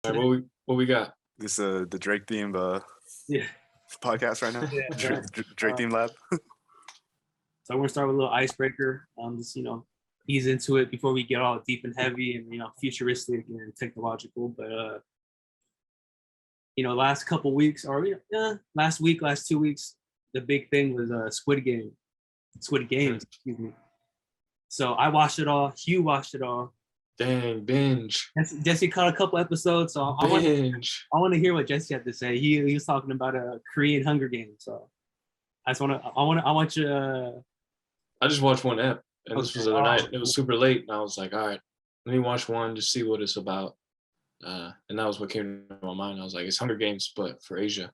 All right, what we got? This the Drake themed Yeah. podcast right now. Yeah. Drake themed lab. So we're gonna start with a little icebreaker. Just ease into it before we get all deep and heavy and futuristic and technological. But last couple weeks or last 2 weeks, the big thing was Squid Games. Excuse me. So I watched it all. Hugh watched it all. Dang, binge. Jesse caught a couple episodes, so I want to hear what Jesse had to say. He was talking about a Korean Hunger Games. So I want you. I just watched one ep, and this was the other night. It was super late, and I was like, all right, let me watch one, just see what it's about. And that was what came to my mind. I was like, it's Hunger Games, but for Asia.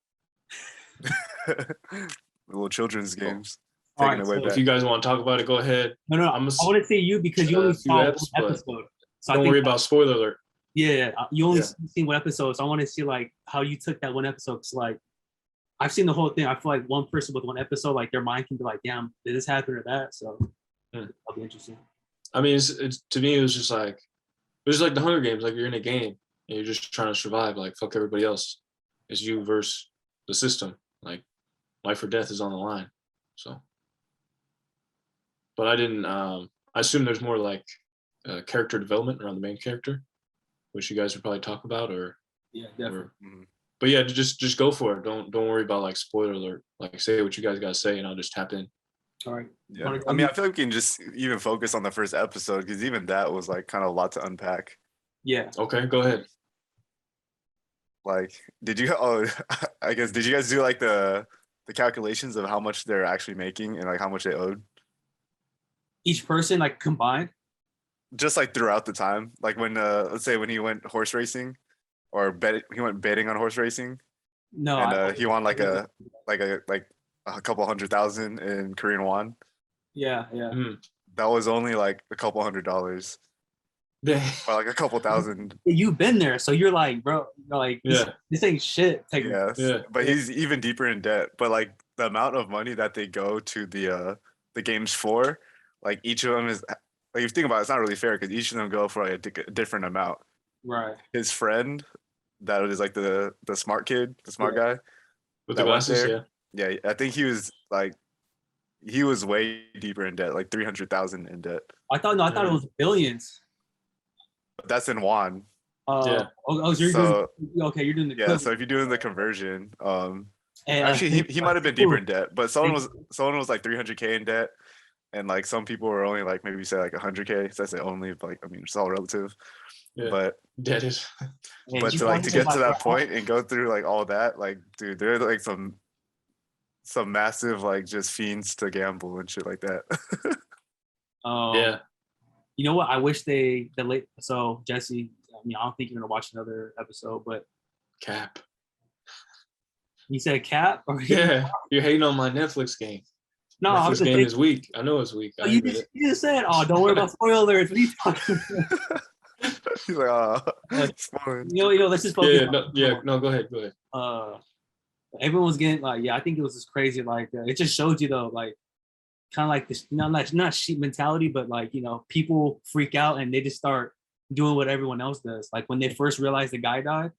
Little children's games. All right, Taking it way So back. if you guys want to talk about it, go ahead. No. I want to say you because you only saw one episode. So Don't worry about spoiler alert. Yeah, you only seen one episode, so I want to see like how you took that one episode. Cause like I've seen the whole thing. I feel like one person with one episode, like their mind can be like, "Damn, did this happen or that?" So that'll be interesting. I mean, it's to me, it was just like the Hunger Games. Like you're in a game and you're just trying to survive. Like fuck everybody else. It's you versus the system. Like life or death is on the line. So, but I didn't. I assume there's more like character development around the main character, which you guys would probably talk about, or Yeah, definitely. But yeah, just go for it. Don't worry about like spoiler alert. Like say what you guys gotta say, and I'll just tap in. All right. Yeah. I mean, I feel like we can just even focus on the first episode because even that was like kind of a lot to unpack. Yeah. Okay, go ahead. Like, did you? Oh, I guess did you guys do like the calculations of how much they're actually making and like how much they owed? Each person like combined. Just like throughout the time, like when let's say when he went horse racing, or he went betting on horse racing. No. And he won like a couple $100,000 in Korean won. Yeah. That was only like a couple $100. Or like a couple thousand. You've been there, so you're like, bro, like this ain't shit. Yes. Yeah. But he's even deeper in debt. But like the amount of money that they go to the games for, like each of them is like if you think about it, it's not really fair because each of them go for like a different amount. Right. His friend, that was like the smart kid, the smart guy with the glasses. Yeah, I think he was way deeper in debt, like 300,000 in debt. I thought it was billions. But that's in won. Yeah. You're doing the so if you're doing the conversion, and actually he might have been deeper in debt, but someone was like 300K in debt, and like some people were only like maybe say like 100K. So I say only, like I mean it's all relative. Yeah. But debt is. But to get to that point and go through like all that, like dude, there are like some massive like just fiends to gamble and shit like that. Yeah. You know what? I wish so Jesse, I mean, I don't think you're gonna watch another episode, but Cap. You said Cap? Or yeah, you're hating on my Netflix game. No, Netflix game is weak. I know it's weak. Oh, you just said, "Oh, don't worry about spoilers." What are you talking about? He's like, let's just focus. No, go ahead. Everyone's getting like, I think it was just crazy. Like, it just showed you though, like, kind of like this, not sheep mentality, but like, people freak out and they just start doing what everyone else does. Like when they first realized the guy died,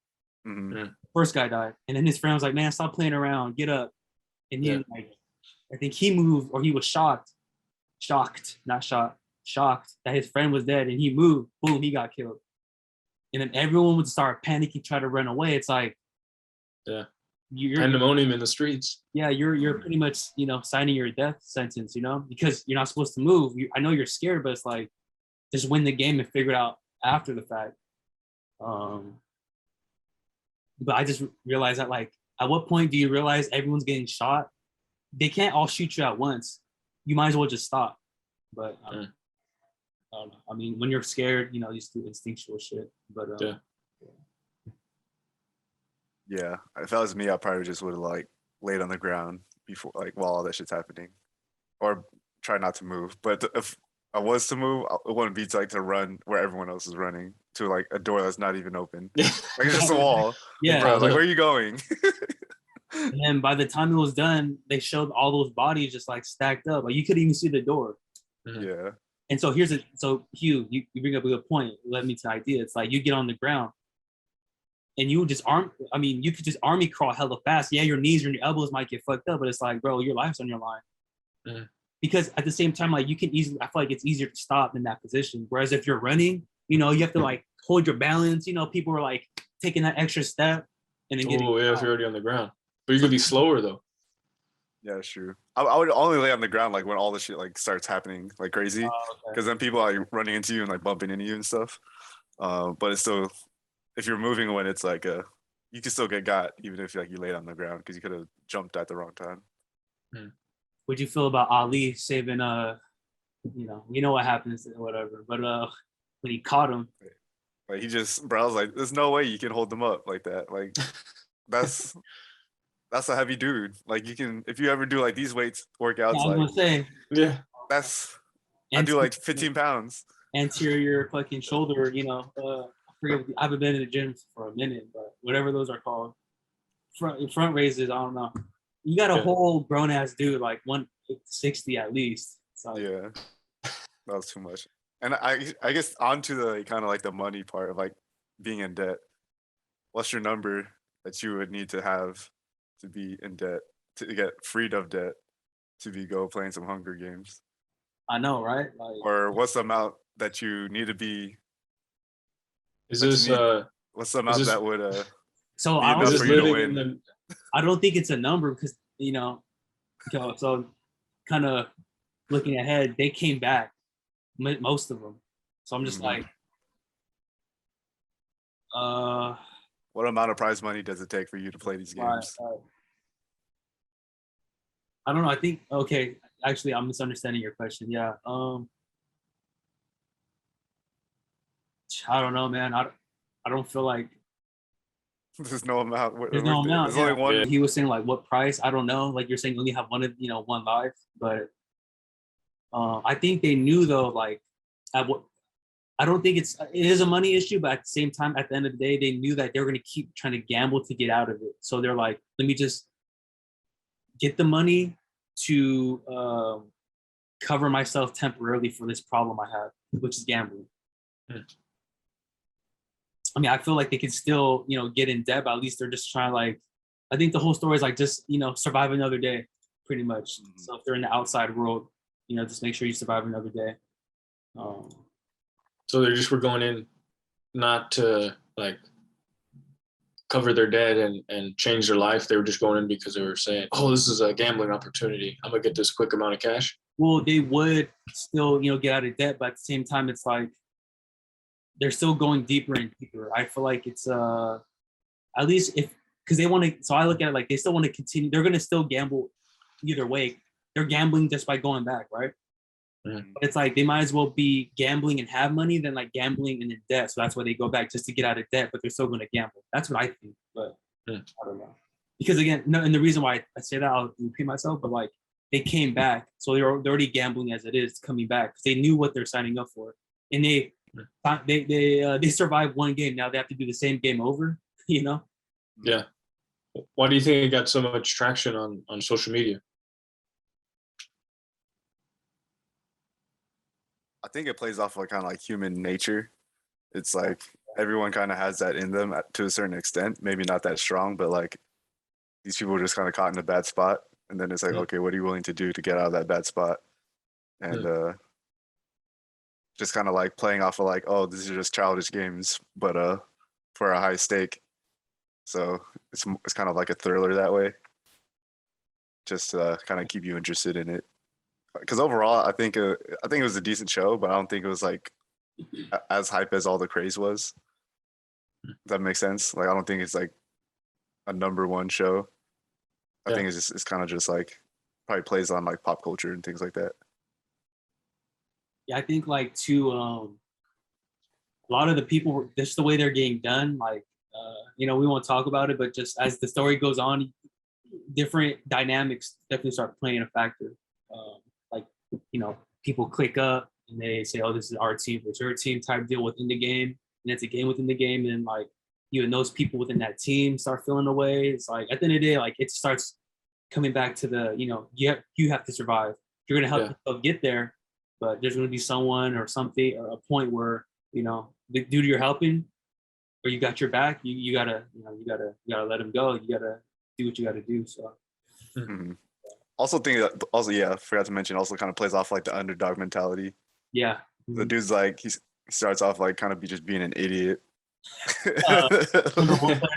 first guy died, and then his friend was like, "Man, stop playing around, get up." And then I think he moved, or he was shocked that his friend was dead, and he moved, boom, he got killed. And then everyone would start panicking, try to run away. It's like, you're pandemonium in the streets. Yeah, you're pretty much, signing your death sentence, because you're not supposed to move. I know you're scared, but it's like, just win the game and figure it out after the fact. But I just realized that, like, at what point do you realize everyone's getting shot? They can't all shoot you at once. You might as well just stop. But I don't know. I mean, when you're scared, you just do instinctual shit. But yeah, if that was me, I probably just would have like laid on the ground before, like while all that shit's happening, or try not to move. But if I was to move, it wouldn't be to run where everyone else is running to like a door that's not even open. Like it's just a wall. Yeah, bro, like where are you going? And then by the time it was done, they showed all those bodies just like stacked up. Like you couldn't even see the door. Yeah. And so so Hugh, you bring up a good point. It led me to the idea. It's like you get on the ground. and you just you could just army crawl hella fast. Yeah, your knees or your elbows might get fucked up, but it's like, bro, your life's on your line. Mhm. Because at the same time, like, you can easily, I feel like it's easier to stop in that position. Whereas if you're running, you know, you have to like hold your balance. You know, people are like taking that extra step and then getting. Oh yeah, if you're already on the ground, but you could be slower though. Yeah, that's true. I would only lay on the ground like when all the shit like starts happening like crazy, Okay. because then people are like, running into you and like bumping into you and stuff. But it's still, if you're moving when it's like you can still get got even if like you laid on the ground because you could have jumped at the wrong time. What'd you feel about Ali saving you know what happens or whatever, but when he caught him, Like he just, bro, I was like, there's no way you can hold them up like that. Like that's that's a heavy dude. Like you can, if you ever do like these weights workouts, I was like gonna say Yeah. that's, I do like 15 pounds. anterior fucking shoulder, you know, I forget, I haven't been in the gym for a minute, but whatever those are called, front raises, I don't know. You got a Yeah. whole grown ass dude, like 160 at least. So Yeah, that was too much. And I guess onto the kind of like the money part of like being in debt. What's your number that you would need to have to be in debt, to get freed of debt, to be go playing some Hunger Games? I know, right? Like, Or what's the amount that you need to be, Is that you this need, what's the amount this- that would so be I enough is don't, this for you to living in win? the I don't think it's a number because, you know, so kind of looking ahead, they came back, most of them. So I'm just Mhm. like, uh, What amount of prize money does it take for you to play these right, games? right. I don't know. I think, okay, actually, I'm misunderstanding your question. Yeah. I don't know, man. I don't feel like There's no amount there's no worth it. amount. There's only Yeah. one. Yeah. He was saying like what price? I don't know. Like you're saying, you only have one life, but I think they knew though. Like at what I don't think it is a money issue, but at the same time, at the end of the day, they knew that they were going to keep trying to gamble to get out of it. So they're like, let me just get the money to cover myself temporarily for this problem I have, which is gambling. I mean, I feel like they can still, get in debt, but at least they're just trying to like, I think the whole story is like just, survive another day, pretty much. Mhm. So if they're in the outside world, just make sure you survive another day. so they just were going in not to like cover their debt and change their life. They were just going in because they were saying, oh, this is a gambling opportunity. I'm gonna get this quick amount of cash. Well, they would still, get out of debt, but at the same time, it's like they're still going deeper and deeper. I feel like it's at least because they want to. So I look at it like they still want to continue. They're gonna still gamble either way. They're gambling just by going back, right? Mhm. But it's like they might as well be gambling and have money than like gambling and in debt. So that's why they go back just to get out of debt, but they're still going to gamble. That's what I think, but Yeah. I don't know. Because again, no, and the reason why I say that, I'll repeat myself, but like they came back, so they're already gambling as it is coming back because they knew what they're signing up for, and they survived one game. Now they have to do the same game over. Yeah. Why do you think it got so much traction on social media? I think it plays off of kind of like human nature. It's like everyone kind of has that in them to a certain extent. Maybe not that strong, but like these people are just kind of caught in a bad spot, and then it's like, Yeah. okay, what are you willing to do to get out of that bad spot? And just kind of like playing off of like, oh, these are just childish games, but for a high stake. So it's kind of like a thriller that way, just to kind of keep you interested in it. Because overall, I think it was a decent show, but I don't think it was like as hype as all the craze was. Does that make sense? Like, I don't think it's like a number one show. I Yeah. think it's kind of just like probably plays on like pop culture and things like that. Yeah, I think like too. A lot of the people, just the way they're getting done, like we won't talk about it, but just as the story goes on, different dynamics definitely start playing a factor. Like people click up and they say, "Oh, this is our team, it's your team" type deal within the game, and it's a game within the game, and like even those people within that team start feeling away. It's like at the end of the day, like it starts coming back to the you have to survive. You're gonna help yourself get there, but there's gonna be someone or something or a point where the dude you're helping or you got your back, you gotta, you gotta let him go. You gotta do what you gotta do. So Mhm. Also think that also, yeah, forgot to mention, also kind of plays off like the underdog mentality. yeah. The dude's like he starts off like kind of just being an idiot.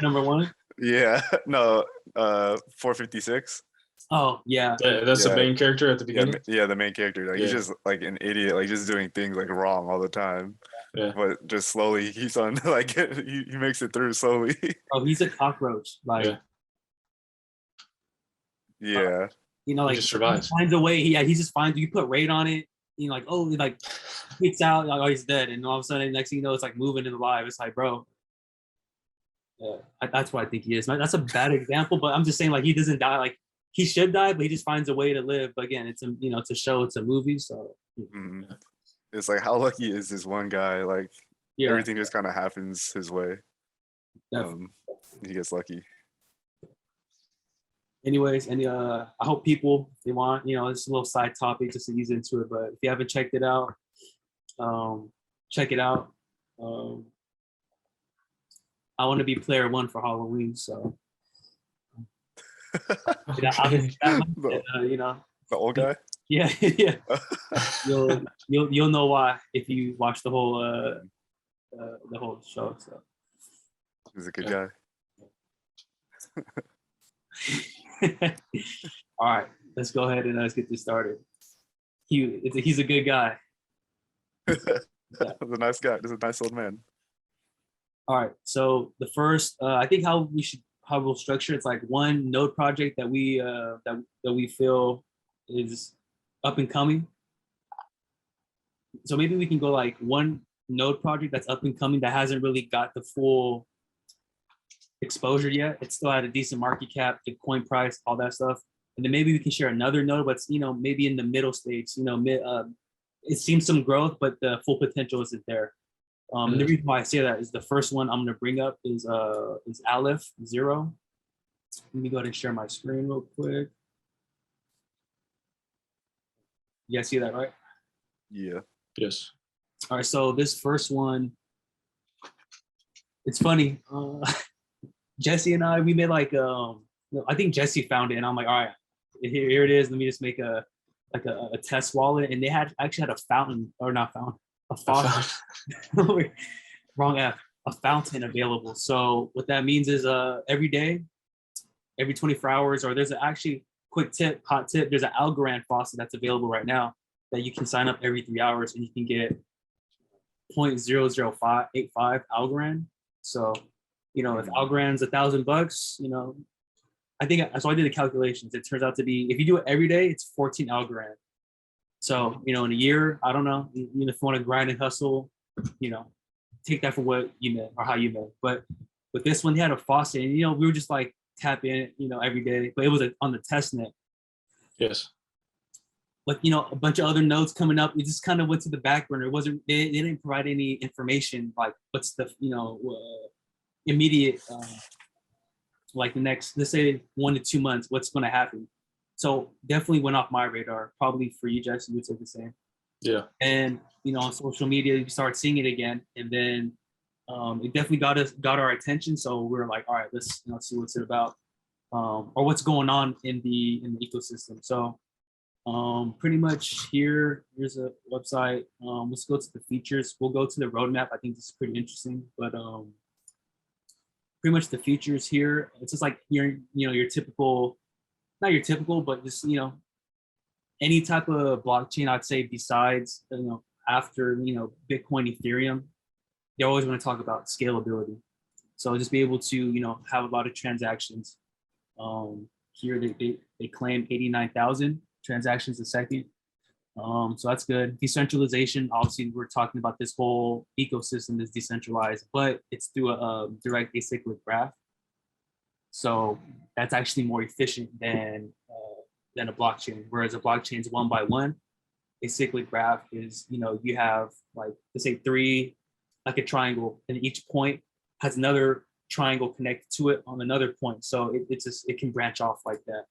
Number one. Yeah, no, 456. Oh yeah. That's the Yeah. main character at the beginning. Yeah, the main character. Like he's Yeah. just like an idiot, like just doing things like wrong all the time. Yeah. But just slowly he's on like he makes it through slowly. Oh, he's a cockroach. Like Yeah. Yeah. like just he survives. finds a way. He just finds. You put raid on it. Like oh, like gets out. Like oh, he's dead. And all of a sudden, next thing you know, it's like moving and alive. It's like bro. Yeah, that's what I think he is. That's a bad example, but I'm just saying like he doesn't die. Like he should die, but he just finds a way to live. But again, it's a it's a show, it's a movie, so It's like how lucky is this one guy? Like yeah. everything just kind of happens his way. Definitely. He gets lucky. Anyways, and I hope people they want it's a little side topic just to ease into it. But if you haven't checked it out, check it out. I want to be player 1 for Halloween, so The old guy. Yeah, yeah. You'll know why if you watch the whole show. So He's a good guy. all right, let's go ahead and let's get this started. He's a good guy. He's a nice guy. He's a nice old man. All right, so the first, I think how we'll structure it's like one node project that we feel is up and coming. So maybe we can go like one node project that's up and coming that hasn't really got the full exposure yet. It's still at a decent market cap, the coin price, all that stuff. And then maybe we can share another node, but maybe in the middle stage. It seems some growth, but the full potential isn't there. And the reason why I say that is the first one I'm going to bring up is Aleph Zero. Let me go ahead and share my screen real quick. You guys see that, right? Yeah. Yes. All right, so this first one, it's funny. Jesse and I, we made like, I think Jesse found it, and I'm like, all right, here it is. Let me just make a test wallet, and they actually had a fountain, or not fountain, a faucet. Wrong app. A fountain available. So what that means is every day, every 24 hours, or there's actually hot tip, there's an Algorand faucet that's available right now that you can sign up every 3 hours and you can get 0.00585 Algorand. So, if Algorand's $1,000, I think, so I did the calculations. It turns out to be, if you do it every day, it's 14 Algorand. So, in a year, I don't know, if you want to grind and hustle, take that for what you meant or how you meant. But with this one, he had a faucet, and we were just like tap in, every day. But it was on the test net. Yes. Like a bunch of other nodes coming up, it just kind of went to the back burner. It wasn't. They didn't provide any information like what's the immediate like the next, let's say 1 to 2 months, what's going to happen. So definitely went off my radar. Probably for you, Jesse, you would say the same. Yeah. And on social media, you start seeing it again, and then it definitely got our attention. So we were like, all right, let's see what's it about, or what's going on in the ecosystem. So pretty much here's a website. Let's go to the features. We'll go to the roadmap. I think this is pretty interesting, but pretty much the features here. It's just like your typical, not your typical, but just any type of blockchain, I'd say, besides after Bitcoin, Ethereum, they always want to talk about scalability. So just be able to have a lot of transactions. Here they claim 89,000 transactions a second. So that's good. Decentralization, obviously, we're talking about this whole ecosystem is decentralized, but it's through a direct acyclic graph. So that's actually more efficient than a blockchain. Whereas a blockchain is one by one, a cyclic graph is you have like, let's say 3, like a triangle, and each point has another triangle connected to it on another point. So it can branch off like that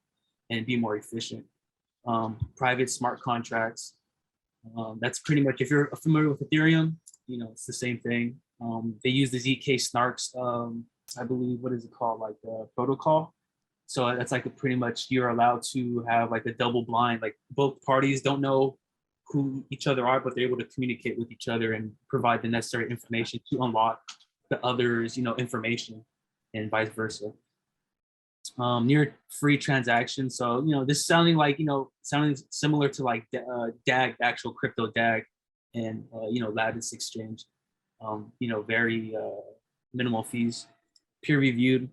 and be more efficient. Private smart contracts. That's pretty much, if you're familiar with Ethereum, it's the same thing. They use the ZK snarks, I believe, what is it called, like protocol. So that's like pretty much you're allowed to have like a double blind, like both parties don't know who each other are, but they're able to communicate with each other and provide the necessary information to unlock the other's, information, and vice versa. Near free transaction. So, this sounding like, sounding similar to like DAG, actual crypto DAG, and, Lattice Exchange. Very minimal fees, peer reviewed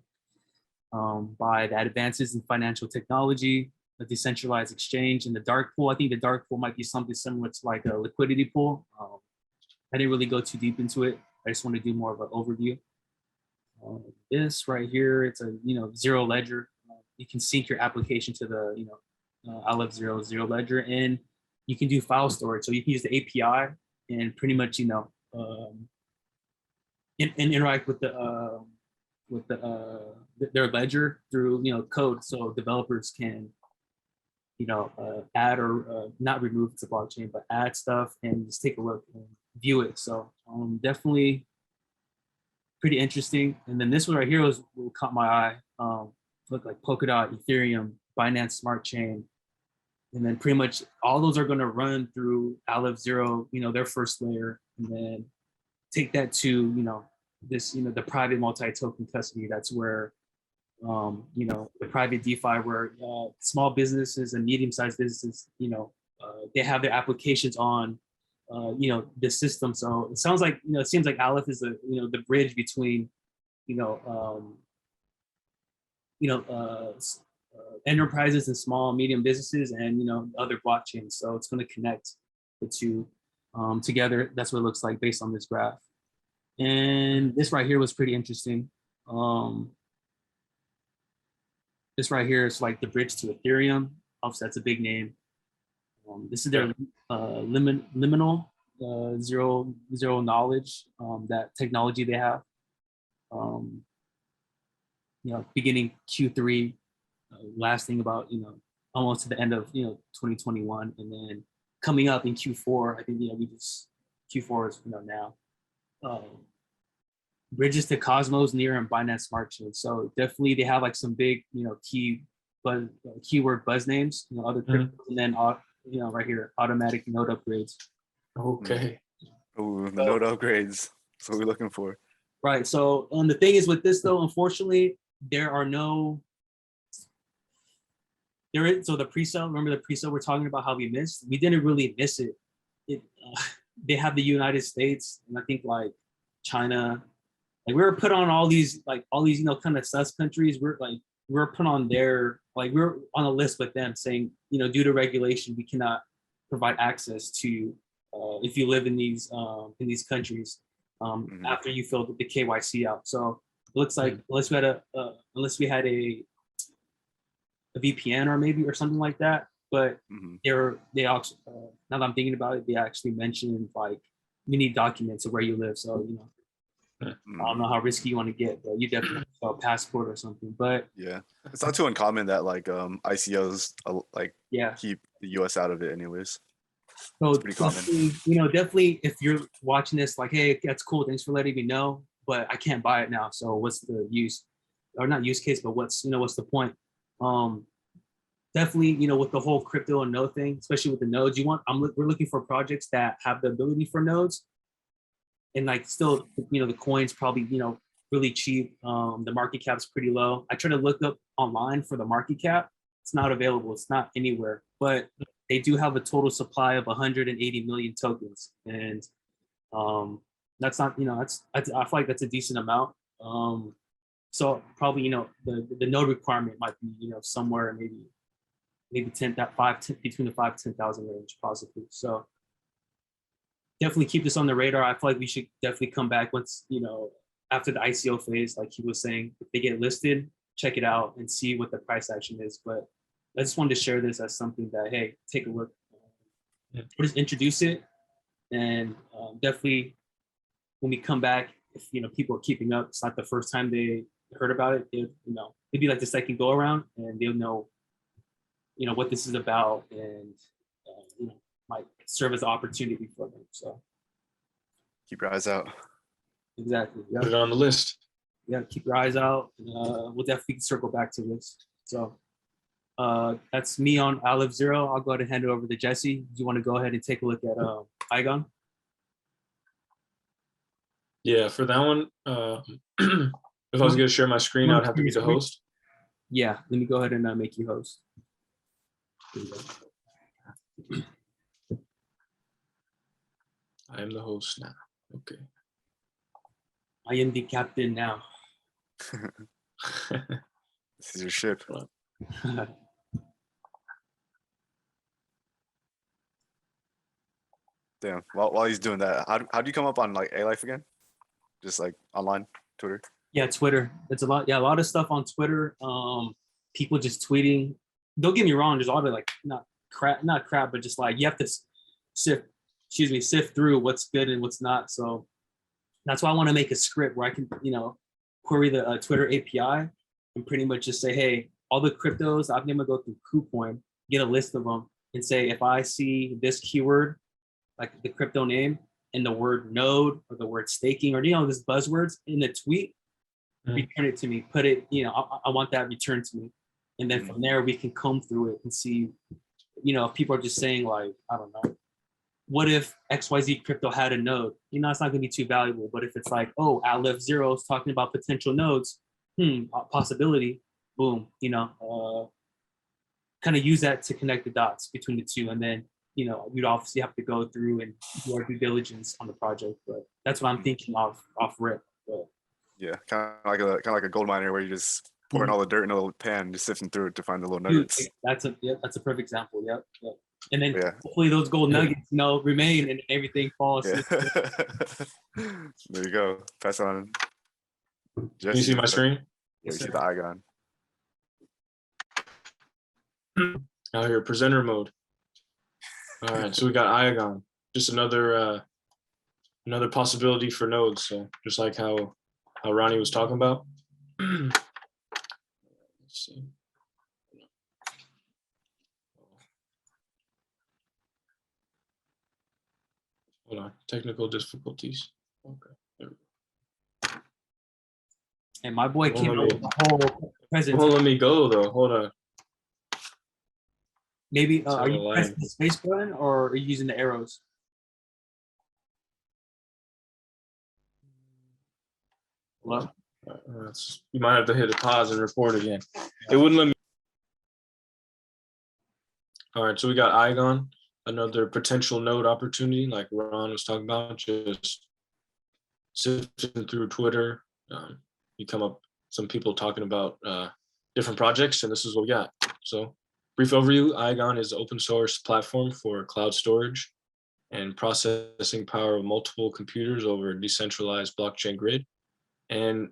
by the Advances in Financial Technology, the Decentralized Exchange, and the dark pool. I think the dark pool might be something similar to like a liquidity pool. I didn't really go too deep into it. I just want to do more of an overview. This right here, it's a zero ledger. You can sync your application to the Aleph Zero ledger, and you can do file storage. So you can use the API and pretty much interact with their ledger through code, so developers can add or not remove the blockchain, but add stuff and just take a look and view it. So definitely pretty interesting. And then this one right here was what caught my eye. Look like Polkadot, Ethereum, Binance Smart Chain, and then pretty much all those are going to run through Aleph Zero, their first layer, and then take that to this the private multi-token custody. That's where the private DeFi, where small businesses and medium-sized businesses they have their applications on the system. So it sounds like it seems like Aleph is the bridge between enterprises and small medium businesses and other blockchains. So it's going to connect the two together. That's what it looks like based on this graph. And this right here was pretty interesting. This right here is like the bridge to Ethereum. Obviously, that's a big name. This is their liminal zero knowledge, that technology they have. Beginning Q3, lasting about almost to the end of 2021, and then coming up in Q4. I think Q4 is now. Bridges to Cosmos, Near, and Binance Smart Chain. So definitely they have like some big keyword buzz names, other cryptos, and then right here, automatic node upgrades. Okay. Ooh, the node upgrades. That's what we're looking for. Right. So the thing is with this though, unfortunately, so the pre-sale, remember the pre-sale we're talking about how we missed? We didn't really miss it. They have the United States, and I think like China, like we were put on all these kind of sus countries. We're put on we're on a list with them saying, due to regulation, we cannot provide access to if you live in these countries after you fill the KYC out. So it looks like unless we had a VPN or something like that. But they also now that I'm thinking about it, they actually mentioned like you need documents of where you live. So I don't know how risky you want to get, but you definitely have a passport or something. But yeah, it's not too uncommon that like ICOs keep the US out of it anyways. So it's pretty common. Definitely if you're watching this, like, hey, that's cool, thanks for letting me know, but I can't buy it now. So what's the use, or not use case, but what's the point? Definitely, with the whole crypto and node thing, especially with the nodes, we're looking for projects that have the ability for nodes, and like still, the coin's probably really cheap. The market cap's pretty low. I try to look up online for the market cap. It's not available. It's not anywhere. But they do have a total supply of 180 million tokens, and that's not I feel like that's a decent amount. So probably the node requirement might be somewhere maybe 10 between the 5 to 10,000 range possibly. So definitely keep this on the radar. I feel like we should definitely come back once after the ICO phase, like he was saying, if they get listed, check it out and see what the price action is. But I just wanted to share this as something that, hey, take a look. We'll just introduce it, and definitely when we come back, if people are keeping up, it's not the first time they heard about it. It'd be like the second go around, and they'll know what this is about, and might serve as an opportunity for them. So keep your eyes out. Exactly. Put it Yeah. on the list. Yeah. Keep your eyes out. We'll definitely circle back to this. So that's me on Aleph Zero. I'll go ahead and hand it over to Jesse. Do you want to go ahead and take a look at Iagon? Yeah, for that one, if I was going to share my screen, I'd have to be the host. Yeah, let me go ahead and make you host. I am the host now. Okay. I am the captain now. This is your ship. Damn. While he's doing that, how do you come up on like A-Life again? Just like online, Twitter? Yeah, Twitter. It's a lot. Yeah, a lot of stuff on Twitter. People just tweeting. Don't get me wrong. There's a lot of like not crap, but just like you have to sift through what's good and what's not. So that's why I want to make a script where I can, query the Twitter API and pretty much just say, hey, all the cryptos, I'm gonna go through KuCoin, get a list of them, and say if I see this keyword, like the crypto name, and the word node or the word staking or this buzzwords in the tweet, return it to me. Put it, I want that returned to me, and then from there we can comb through it and see, if people are just saying like, I don't know, what if XYZ crypto had a node? It's not going to be too valuable. But if it's like, oh, Aleph Zero is talking about potential nodes, possibility, boom, kind of use that to connect the dots between the two. And then, we'd obviously have to go through and do our due diligence on the project. But that's what I'm thinking off rip. But, yeah, kind of like a gold miner where you just pouring all the dirt in a little pan, just sifting through it to find the little nuggets. That's a perfect example. Yep. And then hopefully those gold nuggets, remain and everything falls. Yeah. There you go. Pass on. Can you see my screen? Yeah, you see the Iagon. Now here, presenter mode. All right, so we got Iagon. Just another possibility for nodes. So just like how Ronnie was talking about. Let's see. Hold on, technical difficulties. Okay, there we go. And my boy came out with the whole presentation. Won't let me go though. Hold on. Maybe are you pressing the space button or are you using the arrows? Hello? You might have to hit a pause and record again. It wouldn't let me. All right, so we got Iagon, another potential node opportunity, like Ron was talking about. Just sifting through Twitter, you come up some people talking about different projects, and this is what we got. So, brief overview: Iagon is an open source platform for cloud storage and processing power of multiple computers over a decentralized blockchain grid. And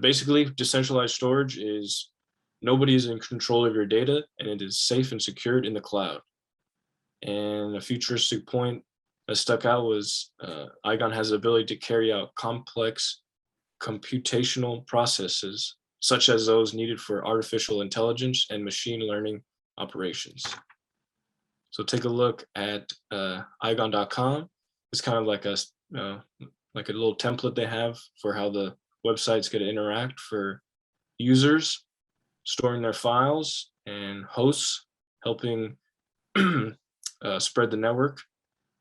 basically, decentralized storage is nobody is in control of your data, and it is safe and secured in the cloud. And a futuristic point that stuck out was Iagon has the ability to carry out complex computational processes, such as those needed for artificial intelligence and machine learning operations. So take a look at Iagon.com. It's kind of like a little template they have for how the website's going to interact for users, storing their files, and hosts helping spread the network,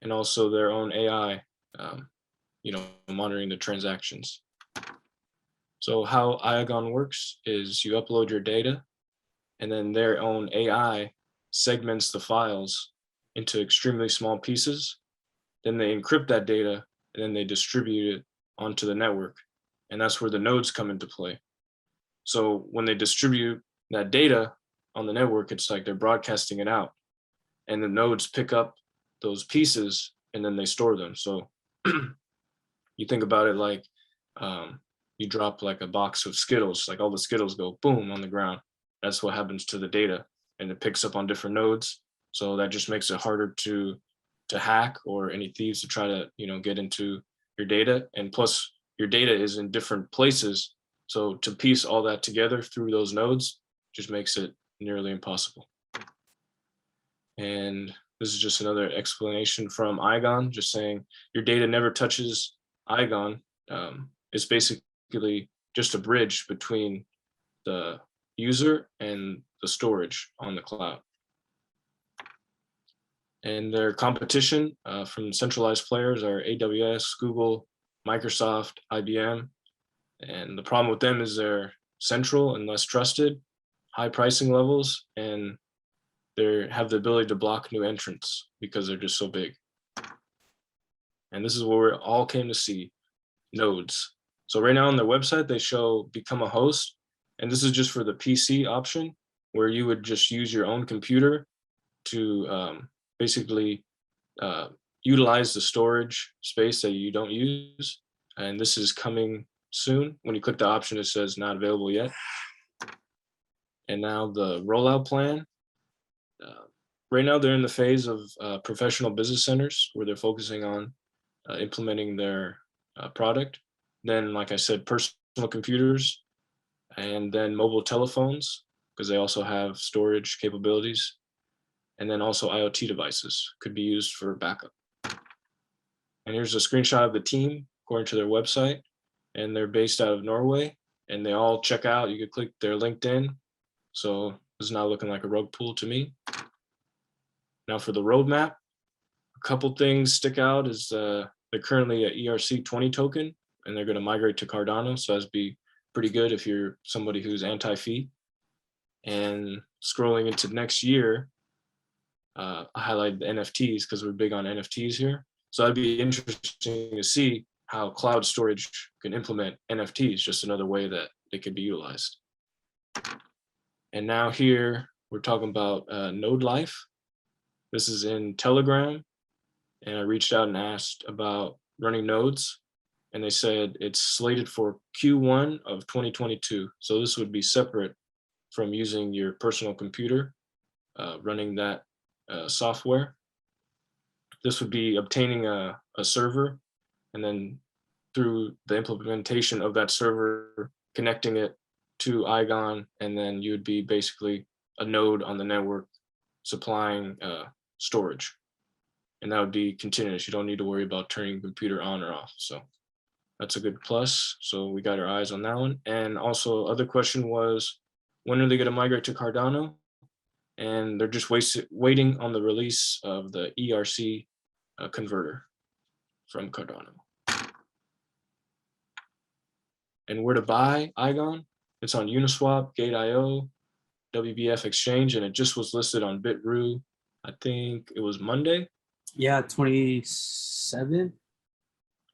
and also their own AI, monitoring the transactions. So how Iagon works is you upload your data, and then their own AI segments the files into extremely small pieces. Then they encrypt that data, and then they distribute it onto the network. And that's where the nodes come into play. So when they distribute that data on the network, it's like they're broadcasting it out, and the nodes pick up those pieces and then they store them. So you think about it like you drop like a box of Skittles, like all the Skittles go boom on the ground. That's what happens to the data, and it picks up on different nodes. So that just makes it harder to hack or any thieves to try to get into your data. And plus your data is in different places, so to piece all that together through those nodes just makes it nearly impossible. And this is just another explanation from Iagon, just saying your data never touches Iagon. It's basically just a bridge between the user and the storage on the cloud. And their competition from centralized players are AWS, Google, Microsoft, IBM. And the problem with them is they're central and less trusted, high pricing levels, and they have the ability to block new entrants because they're just so big. And this is what we all came to see, nodes. So right now on their website, they show become a host. And this is just for the PC option, where you would just use your own computer to basically utilize the storage space that you don't use. And this is coming soon. When you click the option, it says not available yet. And now the rollout plan. Right now, they're in the phase of professional business centers where they're focusing on implementing their product. Then, like I said, personal computers, and then mobile telephones, because they also have storage capabilities. And then also IoT devices could be used for backup. And here's a screenshot of the team according to their website. And they're based out of Norway, and they all check out. You could click their LinkedIn. So it's not looking like a rug pull to me. Now for the roadmap, a couple things stick out is they're currently at ERC20 token, and they're going to migrate to Cardano. So that'd be pretty good if you're somebody who's anti-fee. And scrolling into next year, I highlighted the NFTs because we're big on NFTs here. So that'd be interesting to see how cloud storage can implement NFTs, just another way that they could be utilized. And now here, we're talking about node life. This is in Telegram. And I reached out and asked about running nodes. And they said it's slated for Q1 of 2022. So this would be separate from using your personal computer, running that software. This would be obtaining a server, and then through the implementation of that server, connecting it to Iagon, and then you would be basically a node on the network supplying storage. And that would be continuous. You don't need to worry about turning the computer on or off. So that's a good plus. So we got our eyes on that one. And also other question was, when are they going to migrate to Cardano? And they're just waiting on the release of the ERC converter from Cardano. And where to buy Iagon? It's on Uniswap, Gate.io, WBF Exchange, and it just was listed on Bitrue. I think it was Monday. Yeah, 27.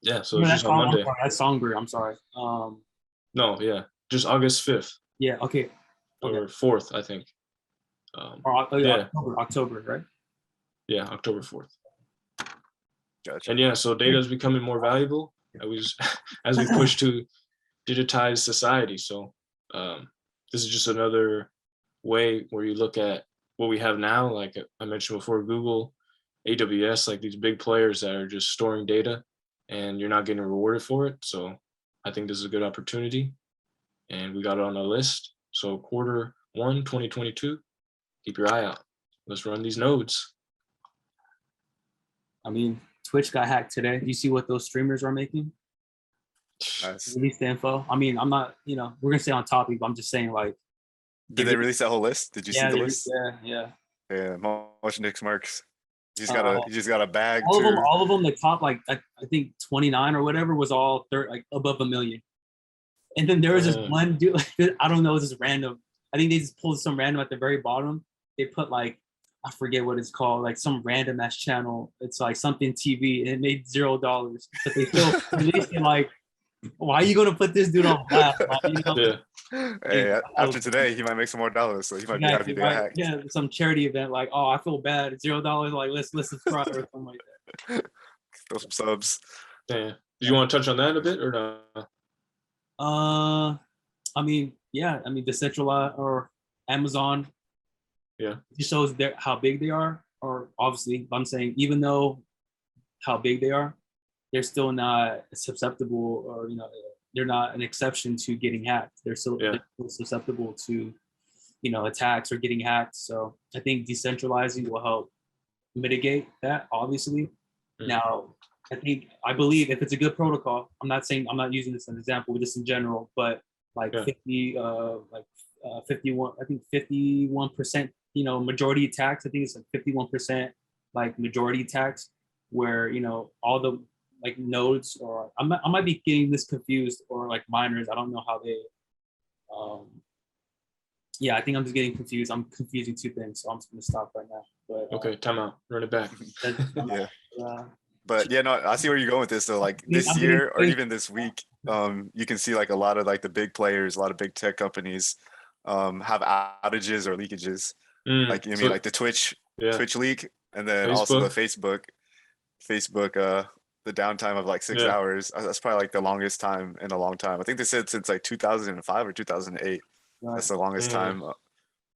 Yeah, so it's just on Monday. That's Songbird. I'm sorry. No, yeah, just August 5th. Yeah. Okay. Or 4th, I think. Yeah. October, right? Yeah, October 4th. Gotcha. And yeah, so data is becoming more valuable as we push to digitize society. So this is just another way where you look at what we have now, like I mentioned before, Google, AWS, like these big players that are just storing data and you're not getting rewarded for it. So I think this is a good opportunity, and we got it on our list. So Q1 2022, keep your eye out. Let's run these nodes. I mean, Twitch got hacked today. Do you see what those streamers are making? Nice. Release the info. I mean, I'm not, we're gonna stay on topic, but I'm just saying, like, Did they release that whole list? Did you see the list? Yeah. Yeah, Motion Nick Marks. He just got a bag all too. All of them, the top, like I think 29 or whatever was all like above $1 million. And then there was this one dude, like, I don't know, this is random. I think they just pulled some random at the very bottom. They put like, I forget what it's called, like some random ass channel. It's like something TV, and it made $0, but they still released it. Like, why are you gonna put this dude on blast? Yeah. Hey, after today, he might make some more dollars, so he might be happy to get hacked. Yeah, some charity event, like, oh, I feel bad, $0. Like, let's subscribe or something like that. Throw some subs. Yeah. Do you want to touch on that a bit or no? I mean, yeah, Decentralized or Amazon. Yeah. It shows how big they are, or obviously, I'm saying even though how big they are, they're still not susceptible, or they're not an exception to getting hacked. They're still susceptible to attacks or getting hacked. So I think decentralizing will help mitigate that, obviously. Now, I believe if it's a good protocol, I'm not using this as an example, just in general, but like Yeah. 51, I think 51%, majority tax. I think it's like 51% like majority tax, where all the like nodes, or I might be getting this confused, or like miners. I don't know how they. Yeah, I think I'm just getting confused. I'm confusing two things, so I'm just gonna stop right now. But Okay, time out. Run it back. Yeah. uh, But yeah, no, I see where you're going with this. So like this I'm year or getting- even this week, you can see like a lot of like the big players, a lot of big tech companies have outages or leakages. Like you So- mean like the Twitch Yeah. leak, and then also the Facebook the downtime of like 6 Yeah. hours. That's probably like the longest time in a long time. I think they said since like 2005 or 2008. Right. That's the longest time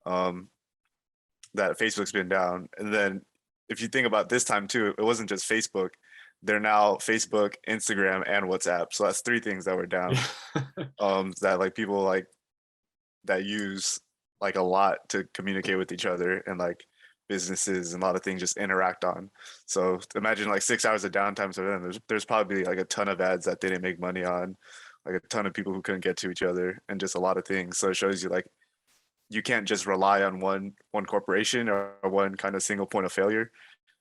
that Facebook's been down. And then if you think about this time too, it wasn't just Facebook. They're now Facebook, Instagram, and WhatsApp. So that's three things that were down. That like people like that use like a lot to communicate with each other, and like businesses and a lot of things just interact on. So imagine like 6 hours of downtime for them. There's probably like a ton of ads that they didn't make money on, like a ton of people who couldn't get to each other, and just a lot of things. So it shows you like you can't just rely on one corporation or one kind of single point of failure.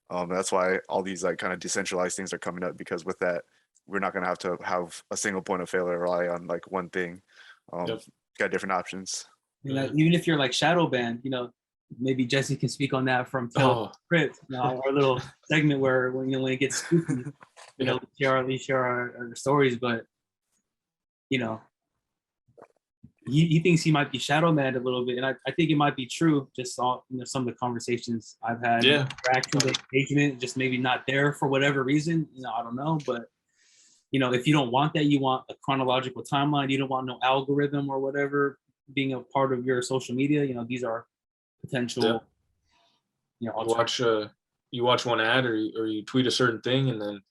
That's why all these like kind of decentralized things are coming up, because with that, we're not going to have a single point of failure, rely on like one thing. Yep. Got different options. Even if you're like shadow banned, maybe Jesse can speak on that from Crypt, our little segment where when it gets spooky, we share our stories, but he thinks he might be shadow banned a little bit, and I think it might be true. Just all some of the conversations I've had, interactions, engagement, just maybe not there for whatever reason. I don't know, but if you don't want that, you want a chronological timeline. You don't want no algorithm or whatever being a part of your social media. These are potential. You watch one ad, or you tweet a certain thing, and then,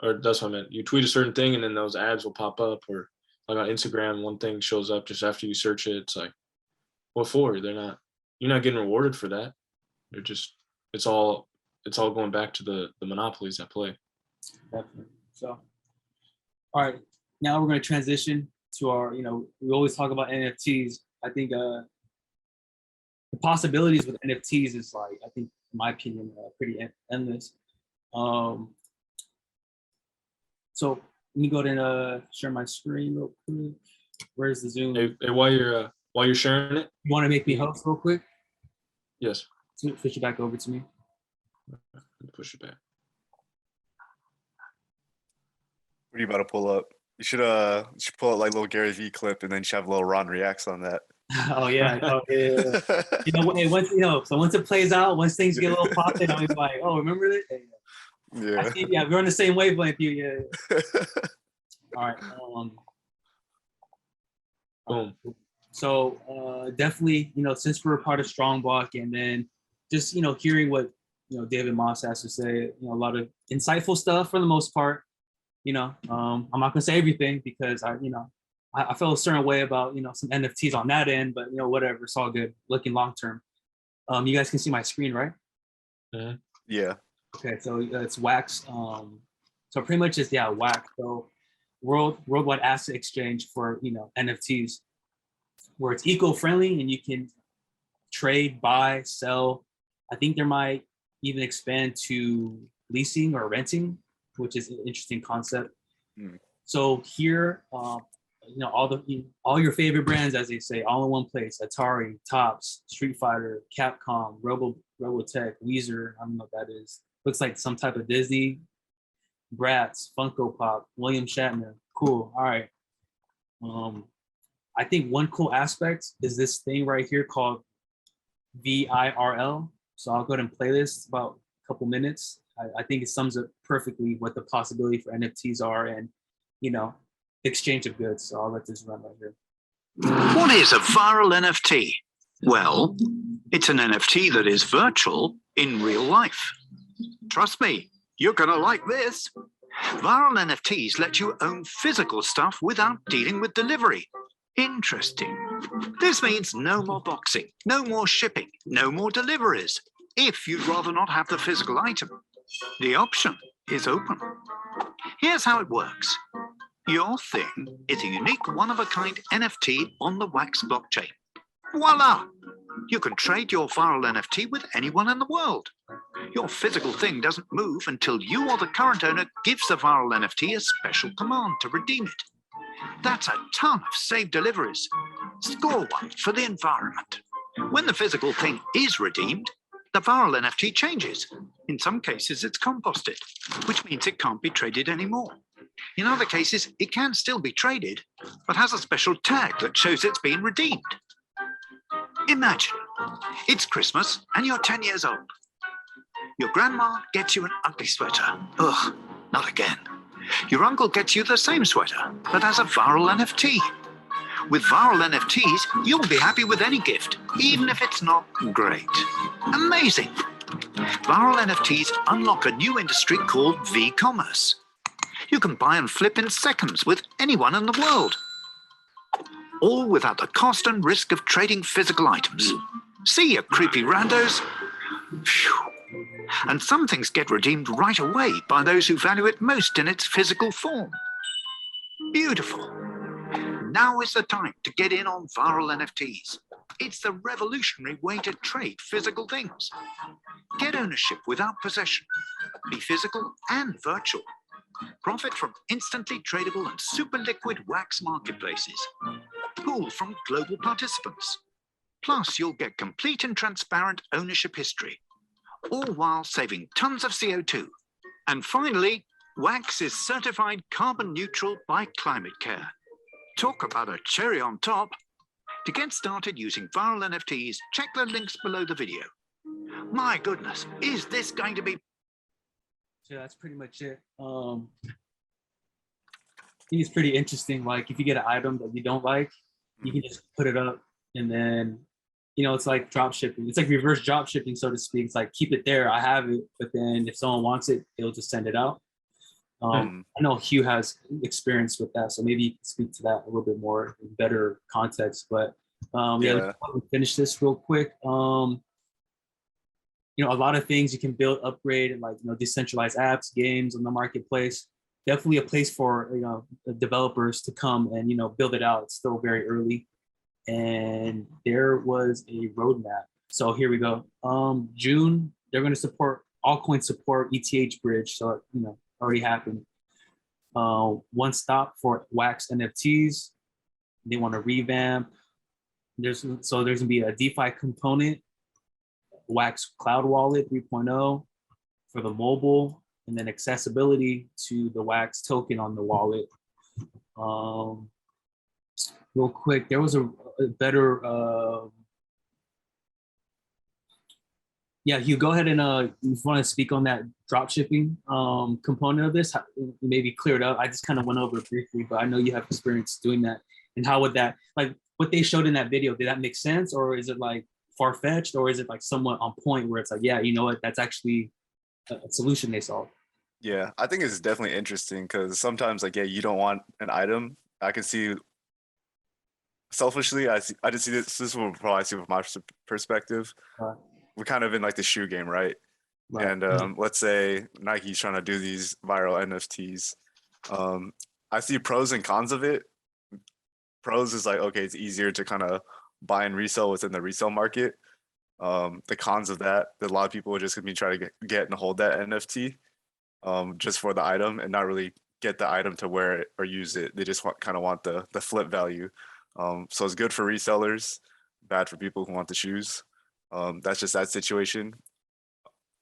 or that's what I meant. You tweet a certain thing, and then those ads will pop up, or like on Instagram, one thing shows up just after you search it. It's like, what for? You're not getting rewarded for that. You're just, it's all going back to the monopolies at play. Definitely. So, all right, now we're going to transition to our, we always talk about NFTs. I think the possibilities with NFTs is like, I think, in my opinion, pretty endless. So let me go ahead and share my screen real quick. Where's the Zoom? Hey, while you're sharing it, you want to make me host real quick? Yes. Switch it back over to me. Push it back. What are you about to pull up? You should pull out like little Gary V clip, and then you should have a little Ron reacts on that. Oh yeah. Once it plays out, once things get a little popping, I'm like, oh, remember this? Yeah, we're on the same wavelength. Yeah. All right. Boom. So definitely, since we're a part of Strongblock, and then just hearing what David Moss has to say, a lot of insightful stuff for the most part. I'm not gonna say everything, because I felt a certain way about some NFTs on that end, but whatever, it's all good. Looking long term. You guys can see my screen, right? Yeah. Okay, so it's Wax. So pretty much it's Wax. So worldwide asset exchange for NFTs, where it's eco-friendly and you can trade, buy, sell. I think there might even expand to leasing or renting, which is an interesting concept. So here, all your favorite brands, as they say, all in one place: Atari, Topps, Street Fighter, Capcom, Robotech, Weezer. I don't know what that is. Looks like some type of Disney. Bratz, Funko Pop, William Shatner. Cool. All right. I think one cool aspect is this thing right here called VIRL. So I'll go ahead and play this about a couple minutes. I think it sums up perfectly what the possibility for NFTs are, and exchange of goods. So I'll let this run right here. What is a viral NFT? Well, it's an NFT that is virtual in real life. Trust me, you're gonna like this. Viral NFTs let you own physical stuff without dealing with delivery. Interesting. This means no more boxing, no more shipping, no more deliveries, if you'd rather not have the physical item. The option is open. Here's how it works. Your thing is a unique one-of-a-kind NFT on the Wax blockchain. Voila! You can trade your viral NFT with anyone in the world. Your physical thing doesn't move until you or the current owner gives the viral NFT a special command to redeem it. That's a ton of saved deliveries. Score one for the environment. When the physical thing is redeemed, the viral NFT changes. In some cases, it's composted, which means it can't be traded anymore. In other cases, it can still be traded, but has a special tag that shows it's been redeemed. Imagine, it's Christmas and you're 10 years old. Your grandma gets you an ugly sweater. Ugh, not again. Your uncle gets you the same sweater, but as a viral NFT. With viral NFTs, you'll be happy with any gift, even if it's not great. Amazing! Viral NFTs unlock a new industry called V-commerce. You can buy and flip in seconds with anyone in the world. All without the cost and risk of trading physical items. See you creepy randos? Phew. And some things get redeemed right away by those who value it most in its physical form. Beautiful. Now is the time to get in on viral NFTs. It's the revolutionary way to trade physical things. Get ownership without possession. Be physical and virtual. Profit from instantly tradable and super liquid wax marketplaces. Pool from global participants. Plus, you'll get complete and transparent ownership history, all while saving tons of CO2. And finally, wax is certified carbon neutral by Climate Care. Talk about a cherry on top. To get started using viral NFTs, check the links below the video. My goodness, is this going to be... So that's pretty much it. I think it's pretty interesting. Like if you get an item that you don't like, you can just put it up and then, you know, it's like drop shipping. It's like reverse drop shipping, so to speak. It's like, keep it there, I have it, but then if someone wants it, they'll just send it out. I know Hugh has experience with that, so maybe you can speak to that a little bit more in better context. But yeah, let's finish this real quick. You know, a lot of things you can build, upgrade, and like, you know, decentralized apps, games on the marketplace. Definitely a place for, you know, the developers to come and, you know, build it out. It's still very early. And there was a roadmap. So here we go. June, they're going to support altcoin support ETH bridge. So, you know, already happened. One stop for Wax NFTs. They want to revamp. There's gonna be a DeFi component, Wax Cloud Wallet 3.0 for the mobile, and then accessibility to the Wax token on the wallet. Real quick, there was a better, yeah, you go ahead and if you want to speak on that drop shipping component of this, maybe clear it up. I just kind of went over it briefly, but I know you have experience doing that. And how would that, like what they showed in that video, did that make sense? Or is it like far-fetched, or is it like somewhat on point where it's like, yeah, you know what, that's actually a solution they solved? Yeah, I think it's definitely interesting because sometimes, like, yeah, you don't want an item. I can see, selfishly, I just see this is what probably I see from my perspective. We're kind of in like the shoe game, right? And let's say Nike's trying to do these viral NFTs. I see pros and cons of it. Pros is like, okay, it's easier to kind of buy and resell within the resale market. The cons of that a lot of people are just gonna be trying to get and hold that NFT just for the item and not really get the item to wear it or use it. They just kind of want the flip value. So it's good for resellers, bad for people who want the shoes. That's just that situation.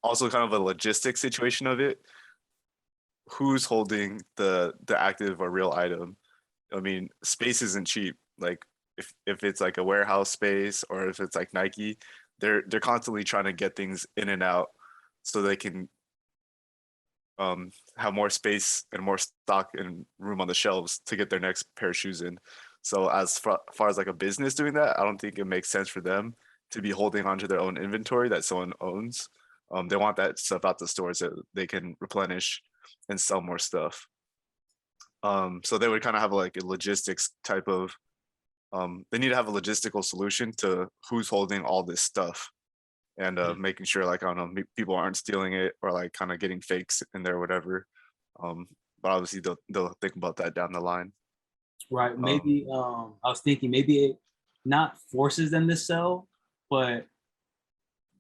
Also kind of a logistic situation of it. Who's holding the active or real item? I mean, space isn't cheap. Like if it's like a warehouse space or if it's like Nike, they're constantly trying to get things in and out so they can have more space and more stock and room on the shelves to get their next pair of shoes in. So as far as like a business doing that, I don't think it makes sense for them to be holding onto their own inventory that someone owns. They want that stuff out the stores so they can replenish and sell more stuff. So they would kind of have like a logistics type of, they need to have a logistical solution to who's holding all this stuff. and making sure like I don't know people aren't stealing it or like kind of getting fakes in there or whatever. But obviously they'll think about that down the line. Right. Maybe I was thinking maybe it not forces them to sell, but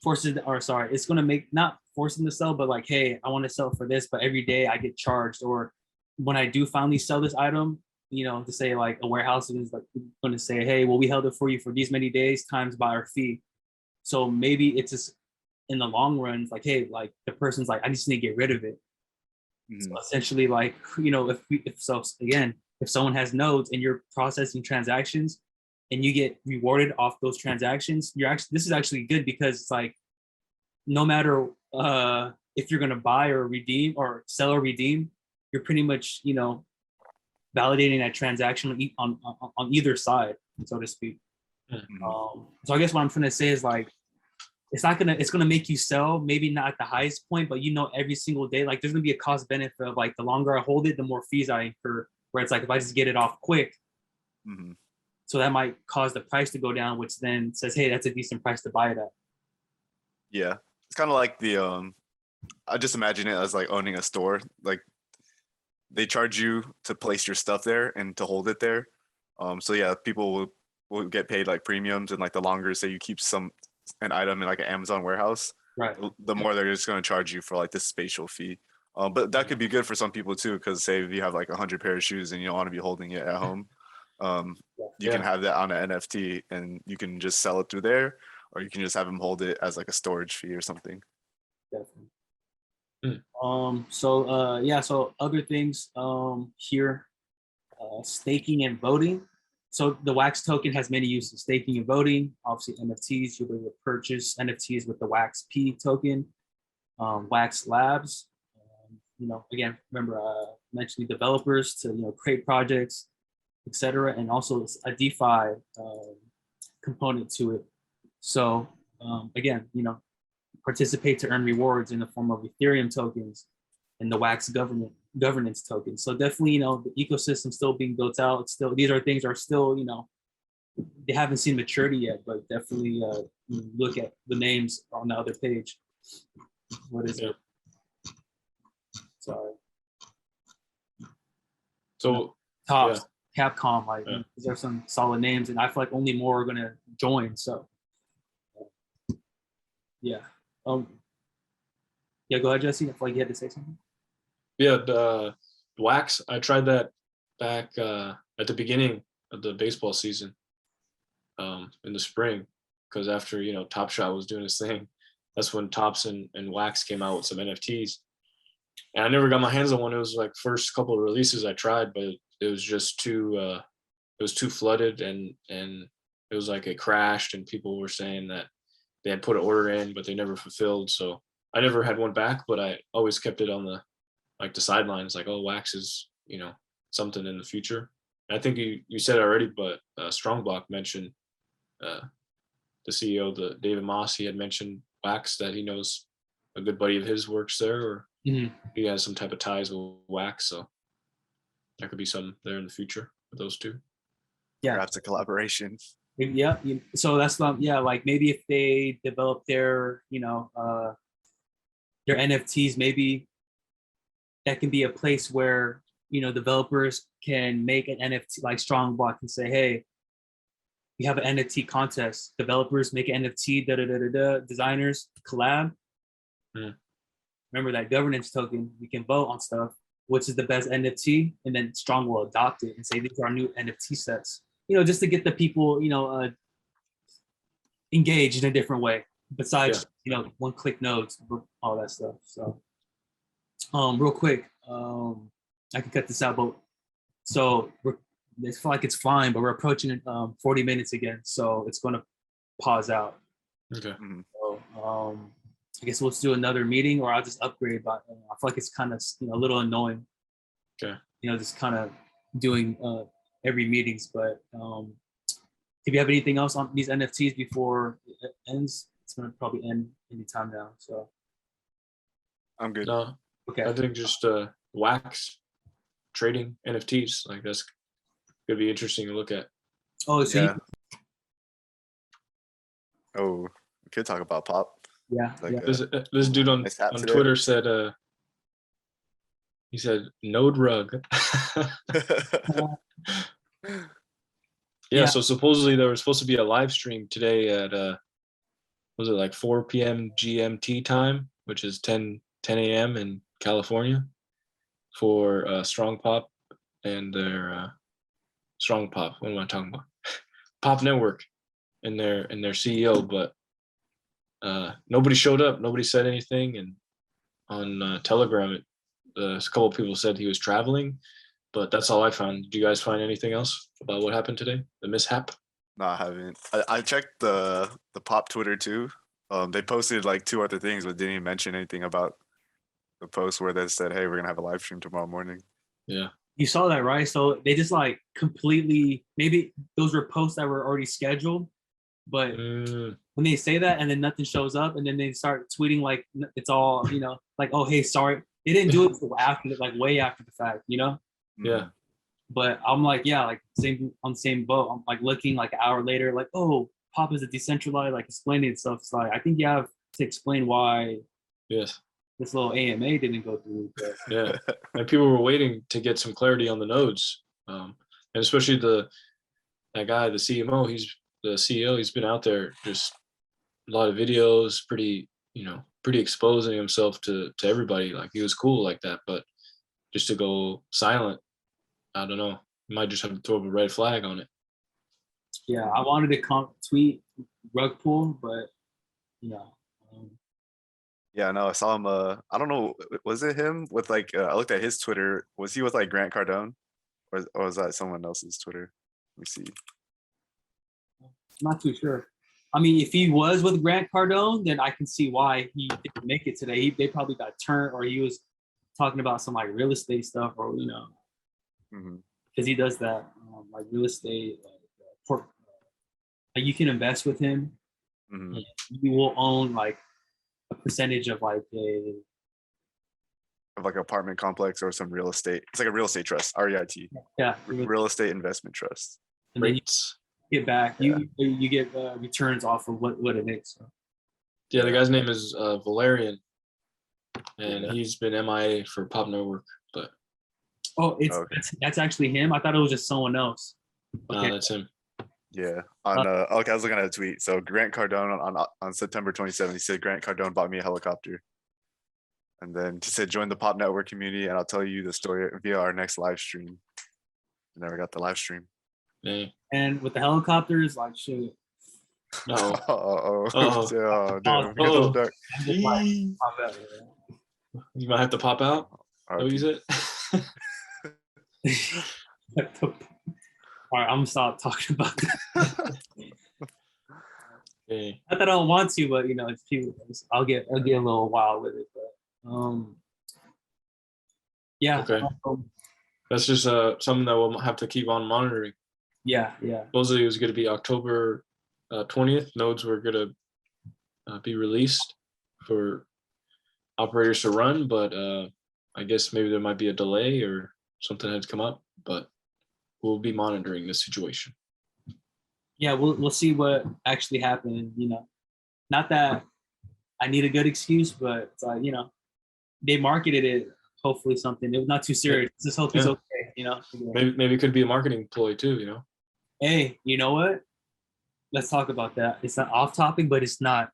it's gonna make not force them to sell, but like, hey, I want to sell for this, but every day I get charged. Or when I do finally sell this item, to say like a warehouse is like gonna say, hey, well, we held it for you for these many days times by our fee. So maybe it's just in the long run, it's like, hey, like the person's like, I just need to get rid of it. So essentially, like, if someone has nodes and you're processing transactions and you get rewarded off those transactions, this is actually good, because it's like, no matter if you're gonna buy or redeem or sell or redeem, you're pretty much, validating that transaction on either side, so to speak. So I guess what I'm trying to say is like, it's gonna make you sell, maybe not at the highest point, but every single day, like there's gonna be a cost benefit of like, the longer I hold it, the more fees I incur. Where it's like, if I just get it off quick, so that might cause the price to go down, which then says, hey, that's a decent price to buy it at. Yeah, it's kind of like the I just imagine it as like owning a store. Like they charge you to place your stuff there and to hold it there. So yeah, people will get paid like premiums, and like the longer say you keep an item in like an Amazon warehouse, right, the more they're just going to charge you for like this spatial fee. But that could be good for some people too, because say if you have like 100 pair of shoes and you don't want to be holding it at home, you can have that on an NFT and you can just sell it through there, or you can just have them hold it as like a storage fee or something. Definitely. So other things here, staking and voting. So the Wax token has many uses: staking and voting. Obviously, NFTs, you'll be able to purchase NFTs with the Wax P token. Wax Labs, again, remember mentioning developers to create projects, etc., and also a DeFi component to it. So again, participate to earn rewards in the form of Ethereum tokens and the Wax governance tokens. So definitely, the ecosystem still being built out. These things are still, they haven't seen maturity yet, but definitely look at the names on the other page. What is it? Sorry. So Tops, Capcom, like these are some solid names, and I feel like only more are gonna join. So yeah. Go ahead, Jesse. I feel like you had to say something. Yeah, the Wax, I tried that back at the beginning of the baseball season, in the spring, because after Top Shot was doing his thing, that's when Tops and Wax came out with some NFTs, and I never got my hands on one. It was like first couple of releases I tried, but it was just too flooded, and it was like it crashed, and people were saying that they had put an order in but they never fulfilled. So I never had one back, but I always kept it on the sidelines, like, oh, Wax is something in the future. And I think you said it already, but Strongblock mentioned the CEO, the David Moss. He had mentioned Wax, that he knows a good buddy of his works there, or he has some type of ties with Wax. So that could be some there in the future with those two. Yeah, perhaps a collaboration. Yeah, so that's like maybe if they develop their their NFTs, maybe that can be a place where developers can make an NFT, like Strongblock can say, hey, we have an NFT contest, developers make an NFT, designers collab. Remember that governance token, we can vote on stuff, which is the best NFT, and then Strong will adopt it and say these are our new NFT sets, just to get the people engaged in a different way besides one-click nodes, all that stuff. So real quick, I can cut this out, but so I feel like it's fine, but we're approaching 40 minutes again, so it's going to pause out. Okay. So I guess we'll just do another meeting, or I'll just upgrade. But I feel like it's kind of a little annoying. Okay. Just kind of doing every meetings. But if you have anything else on these NFTs before it ends, it's going to probably end anytime now. So I'm good. No, okay. I think just Wax trading NFTs, like that's gonna be interesting to look at. Oh, so Yeah. Oh, we could talk about Pop. Yeah, Like, yeah. This dude on Nice hat today. Twitter said, he said, "Node rug." Yeah. Yeah. So supposedly there was supposed to be a live stream today at was it like 4 p.m. GMT time, which is 10 a.m. in California, for Strong Pop and their Strong Pop. What am I talking about? Pop Network and their CEO, but nobody showed up. Nobody said anything, and on Telegram, a couple of people said he was traveling, but that's all I found. Did you guys find anything else about what happened today? The mishap? No, I haven't. I checked the Pop Twitter too. They posted like 2 other things, but didn't even mention anything about the post where they said, "Hey, we're gonna have a live stream tomorrow morning." Yeah. You saw that, right? So they just like completely, maybe those were posts that were already scheduled, but when they say that and then nothing shows up, and then they start tweeting like it's all, like, oh, hey, sorry. They didn't do it until after, like way after the fact, Yeah. But I'm like, yeah, like same on the same boat. I'm like looking like an hour later, like, oh, Pop is a decentralized, like explaining stuff. It's like, I think you have to explain why Yes. this little AMA didn't go through. But Yeah. And people were waiting to get some clarity on the nodes, and especially that guy, the CMO. He's the CEO. He's been out there, just a lot of videos, pretty exposing himself to everybody. Like he was cool like that, but just to go silent, I don't know. You might just have to throw up a red flag on it. yeah, I wanted to tweet rug pull, but Yeah, no, I saw him. I don't know, was it him with like? I looked at his Twitter. Was he with like Grant Cardone, or was that someone else's Twitter? Let me see. I'm not too sure. I mean, if he was with Grant Cardone, then I can see why he didn't make it today. They probably got turned, or he was talking about some like real estate stuff, or because he does that like real estate, like you can invest with him. Mhm. You will own like a percentage of like Of like an apartment complex or some real estate. It's like a real estate trust, REIT, real estate investment trust. and then you Rates. get back. You get returns off of what it makes. So. Yeah, the guy's name is Valerian, and Yeah. he's been MIA for Pop Network, but Oh, Okay. that's actually him. I thought it was just someone else. Okay. that's him. Yeah. On okay, I was looking at a tweet. So Grant Cardone on September 27th, he said Grant Cardone bought me a helicopter. And then he said join the Pop Network community and I'll tell you the story via our next live stream. And then we got the live stream. Dang. And with the helicopters, like shit. No. Oh, Uh-oh. oh, damn. Oh. A little dark. I'm just like, You might have to pop out. RP. What you said? all right, I'm gonna stop talking about that. Okay. Not that I don't want to, but it's people. I'll get a little wild with it, but yeah. Okay. That's just something that we'll have to keep on monitoring. Yeah. Supposedly it was going to be October 20th. Nodes were going to be released for operators to run, but I guess maybe there might be a delay or something had come up, but we'll be monitoring this situation. Yeah, we'll see what actually happened. Not that I need a good excuse, but they marketed it. Hopefully something. It was not too serious. Just hope he's okay. Maybe it could be a marketing ploy too. Hey, you know what? Let's talk about that. It's not off topic, but it's not.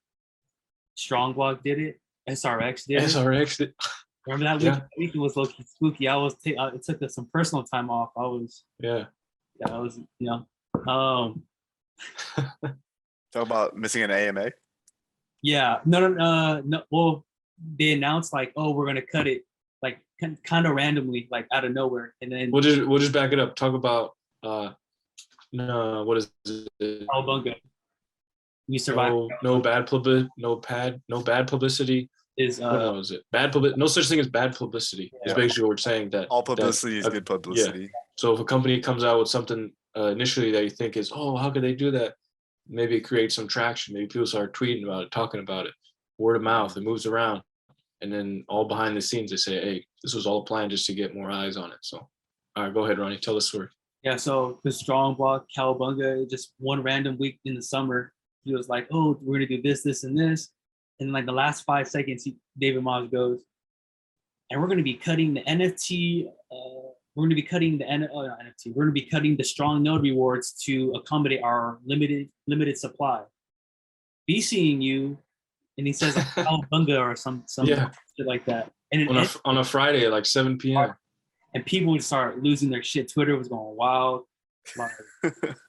Strong Block did it. SRX did it. SRX did. Remember that week? Yeah. That week it was low-key spooky. It took us some personal time off. I was Talk about missing an AMA. Yeah. No. Well, they announced like, oh, we're gonna cut it, like kind of randomly, like out of nowhere, and then we'll just back it up. Talk about no, what is it? Cowabunga. You survived. No bad publicity. Is what was it? Bad publicity. No such thing as bad publicity. Yeah. Is basically what we're saying, that All publicity is good publicity. Yeah. So if a company comes out with something initially that you think is, oh, how could they do that? Maybe it creates some traction. Maybe people start tweeting about it, talking about it, word of mouth. It moves around, and then all behind the scenes they say, hey, this was all a plan just to get more eyes on it. So, all right, go ahead, Ronnie. Tell the story. Yeah. So the Strong Block, Cowabunga, just one random week in the summer, he was like, oh, we're gonna do this, and this. in like the last 5 seconds, David Moss goes, and we're going to be cutting the NFT. We're going to be cutting the not NFT. We're going to be cutting the strong node rewards to accommodate our limited supply. Be seeing you, and he says like Bunga or some Yeah. shit like that. And on a Friday at like 7 p.m. And people would start losing their shit. Twitter was going wild.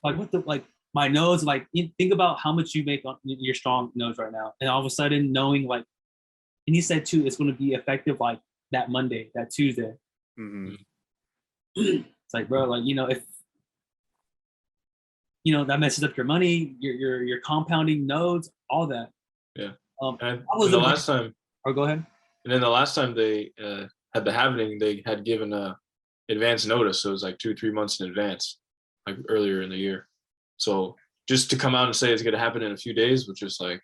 Like what the like my nodes, like think about how much you make on your strong nodes right now. And all of a sudden knowing like, and he said too, it's going to be effective like that Monday, that Tuesday. Mm-hmm. It's like, bro, like, you know, if, you know, that messes up your money, your compounding nodes, all that. Yeah. And the last time. Oh, go ahead. And then the last time they had the happening, they had given advance notice. So it was like 2-3 months in advance, like earlier in the year. So just to come out and say it's going to happen in a few days was just like,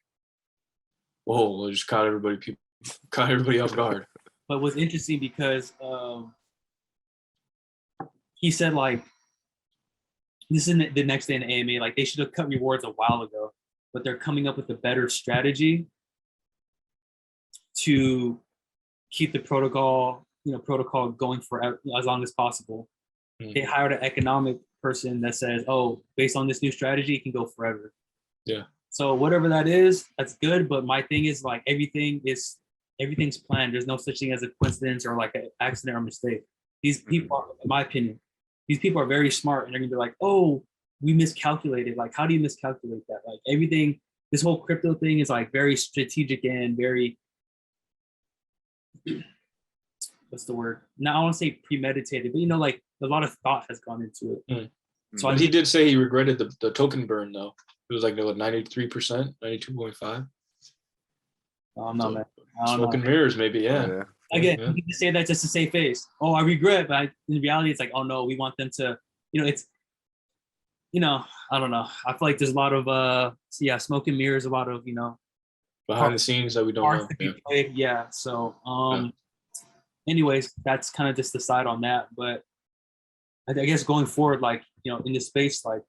whoa, it just caught everybody off guard. But what's interesting because he said like, this is the next day in the AMA, like they should have cut rewards a while ago, but they're coming up with a better strategy to keep the protocol going for as long as possible. Mm-hmm. They hired an economic person that says, oh, based on this new strategy, it can go forever. Yeah. So whatever that is, that's good. But my thing is like everything's planned. There's no such thing as a coincidence or like an accident or mistake. These people are, in my opinion, these people are very smart and they're gonna be like, oh, we miscalculated. Like, how do you miscalculate that? Like everything, this whole crypto thing is like very strategic and very, what's the word? Now I want to say premeditated, but you know, like a lot of thought has gone into it. Mm. So he did say he regretted the token burn though. It was like 93%, 92.5. I'm not, man. Smoke and mirrors, maybe, yeah. Oh, yeah. Again, you can say that just to save face. Oh, I regret, but in reality, it's like, oh no, we want them to, you know, it's, you know, I don't know. I feel like there's a lot of, smoke and mirrors, a lot of, you know, behind the scenes that we don't know. Yeah. Played. Yeah. So, anyways, that's kind of just the side on that. But I guess going forward, like, you know, in this space, like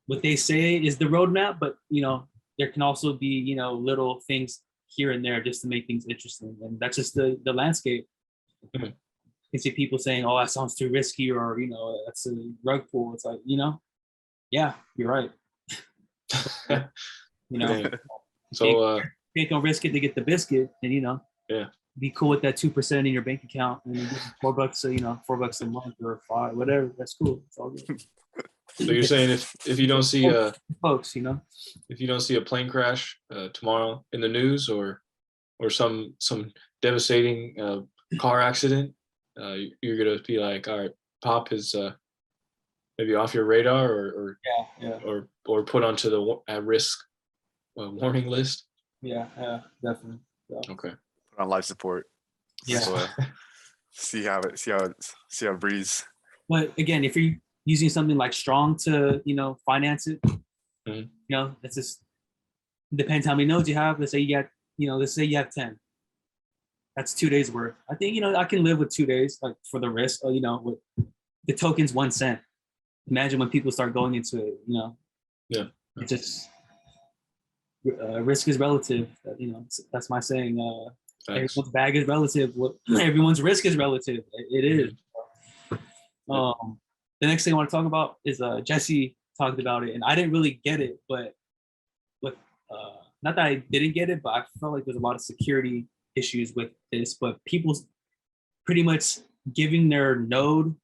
what they say is the roadmap, but, you know, there can also be, you know, little things here and there just to make things interesting. And that's just the landscape. Mm-hmm. You can see people saying, oh, that sounds too risky, or, you know, that's a rug pull. It's like, you know, yeah, you're right. You know, so you ain't gonna risk it to get the biscuit, and, you know, be cool with that 2% in your bank account, and you get $4, so, you know, $4 a month or $5, whatever. That's cool. It's all good. So you're saying if you don't see folks, you know, if you don't see a plane crash tomorrow in the news or some devastating car accident, you're gonna be like, all right, Pop is maybe off your radar or put onto the at risk warning list. Yeah, definitely. Yeah. Okay. Put on life support. Yeah. So, see how it breathes. But again, if you're using something like Strong to, you know, finance it, you know, it's just depends how many nodes you have. Let's say you got, you know, let's say you have 10. That's 2 days worth. I think, you know, I can live with 2 days, like for the risk, you know, with the token's 1 cent. Imagine when people start going into it, you know. Yeah. It just risk is relative. You know, that's my saying. Everyone's bag is relative. Everyone's risk is relative. It is. The next thing I want to talk about is Jesse talked about it, and I didn't really get it, but not that I didn't get it, but I felt like there's a lot of security issues with this. But people pretty much giving their node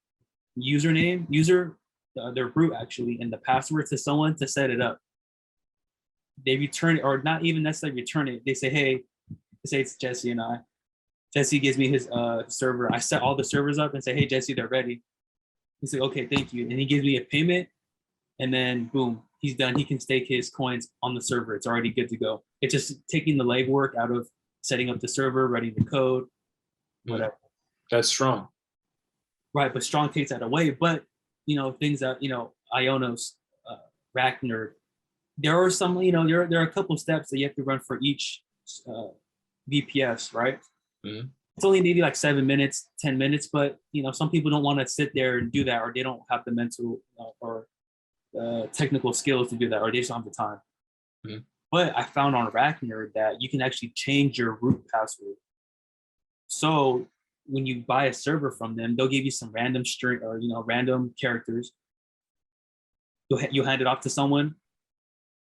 username, their root actually, and the password to someone to set it up. They return it, or not even necessarily return it. They say, hey, say it's Jesse and I. Jesse gives me his server. I set all the servers up and say, hey, Jesse, they're ready. He's like, okay, thank you. And he gives me a payment, and then boom, he's done. He can stake his coins on the server. It's already good to go. It's just taking the legwork out of setting up the server, writing the code, whatever. That's Strong. Right, but Strong takes that away. But, you know, things that, you know, Ionos, RackNerd, there are some, you know, there are a couple steps that you have to run for each VPS, right? Mm-hmm. It's only maybe like 7 minutes, 10 minutes, but, you know, some people don't want to sit there and do that, or they don't have the mental or technical skills to do that, or they just don't have the time. Mm-hmm. But I found on RackNerd that you can actually change your root password. So when you buy a server from them, they'll give you some random string or random characters. You'll hand it off to someone.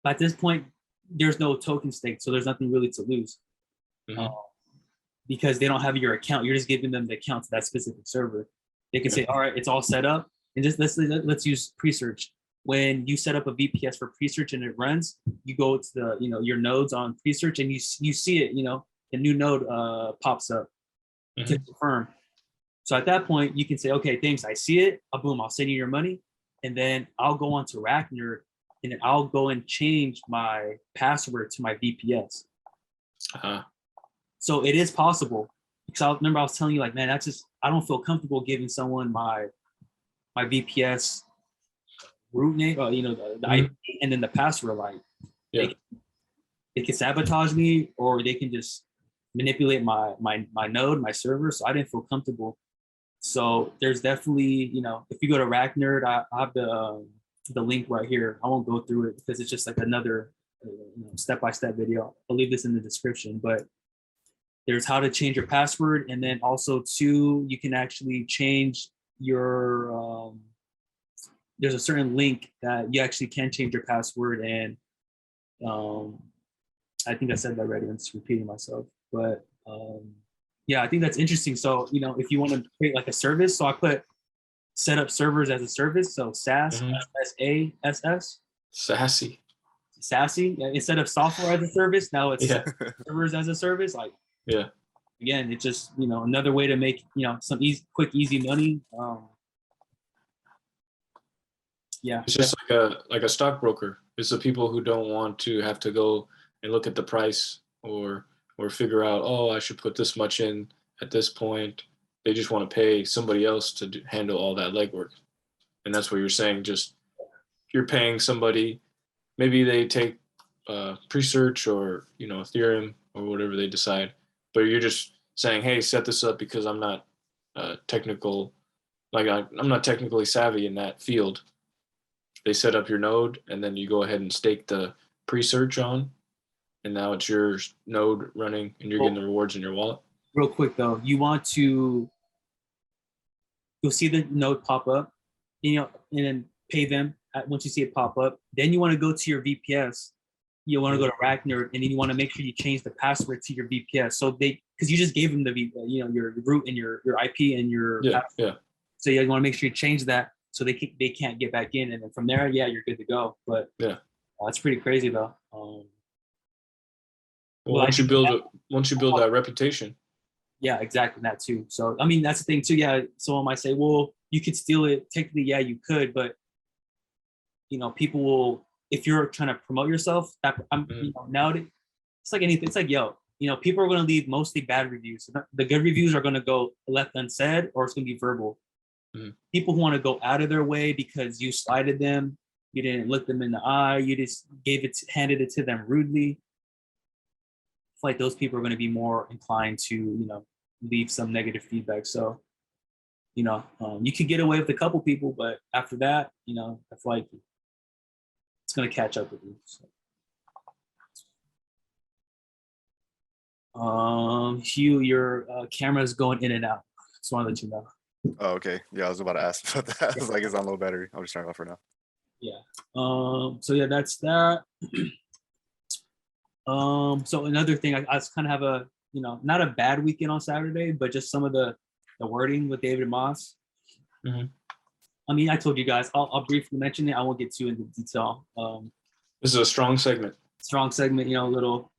But at this point, there's no token stake, so there's nothing really to lose. Because they don't have your account. You're just giving them the account to that specific server. They can say, all right, it's all set up. And just let's use pre-search. When you set up a VPS for pre-search and it runs, you go to the your nodes on pre-search and you see it, the new node pops up to confirm. So at that point, you can say, okay, thanks, I see it. Boom, I'll send you your money. And then I'll go on to RackNerd and then I'll go and change my password to my VPS. So it is possible. Because I remember I was telling you, like, man, I don't feel comfortable giving someone my VPS root name, the IP, and then the password. Like, they can sabotage me, or they can just manipulate my node, my server. So I didn't feel comfortable. So there's definitely, if you go to RackNerd, I have the link right here. I won't go through it because it's just like another step-by-step video. I'll leave this in the description, but there's how to change your password. And then also too, you can actually change your, there's a certain link that you actually can change your password. And I think I said that already. I'm just repeating myself, but yeah, I think that's interesting. So, if you want to create like a service, so I put set up servers as a service. So SaaS, SaaS. Sassy. Instead of software as a service, now it's servers as a service. Like, again, it's just, another way to make, some quick, easy money. It's just like a stockbroker. It's the people who don't want to have to go and look at the price or figure out, oh, I should put this much in at this point. They just want to pay somebody else to handle all that legwork. And that's what you're saying. Just you're paying somebody, maybe they take pre-search or Ethereum or whatever they decide, but you're just saying, hey, set this up because I'm not technical, like I'm not technically savvy in that field. They set up your node and then you go ahead and stake the pre-search on, and now it's your node running and you're getting the rewards in your wallet. Real quick though, you'll see the node pop up, and then pay them once you see it pop up. Then you want to go to your VPS. You want to go to RackNerd, and then you want to make sure you change the password to your VPS. So because you just gave them your root and your IP and your password. So you want to make sure you change that so they can't get back in, and then from there, you're good to go. But that's pretty crazy though. Once you build that reputation. Yeah, exactly, that too. So I mean, that's the thing too. Yeah, someone might say, well, you could steal it. Technically, yeah, you could, but people will, if you're trying to promote yourself. Nowadays, it's like anything. It's like, people are going to leave mostly bad reviews. The good reviews are going to go left unsaid, or it's going to be verbal. People who want to go out of their way because you slighted them, you didn't look them in the eye, you just handed it to them rudely. I feel like those people are going to be more inclined to, leave some negative feedback. So, you could get away with a couple people, but after that, I feel like it's going to catch up with you. So. Hugh, your camera is going in and out. Just want to let you know. Oh, okay. Yeah, I was about to ask about that. I was like, it's on low battery. I'll just turn it off for now. Yeah. So yeah, that's that. So another thing, I kind of have a, not a bad weekend on Saturday, but just some of the wording with David Moss. I mean, I told you guys, I'll briefly mention it. I won't get too into detail. This is a strong segment. Strong segment, little.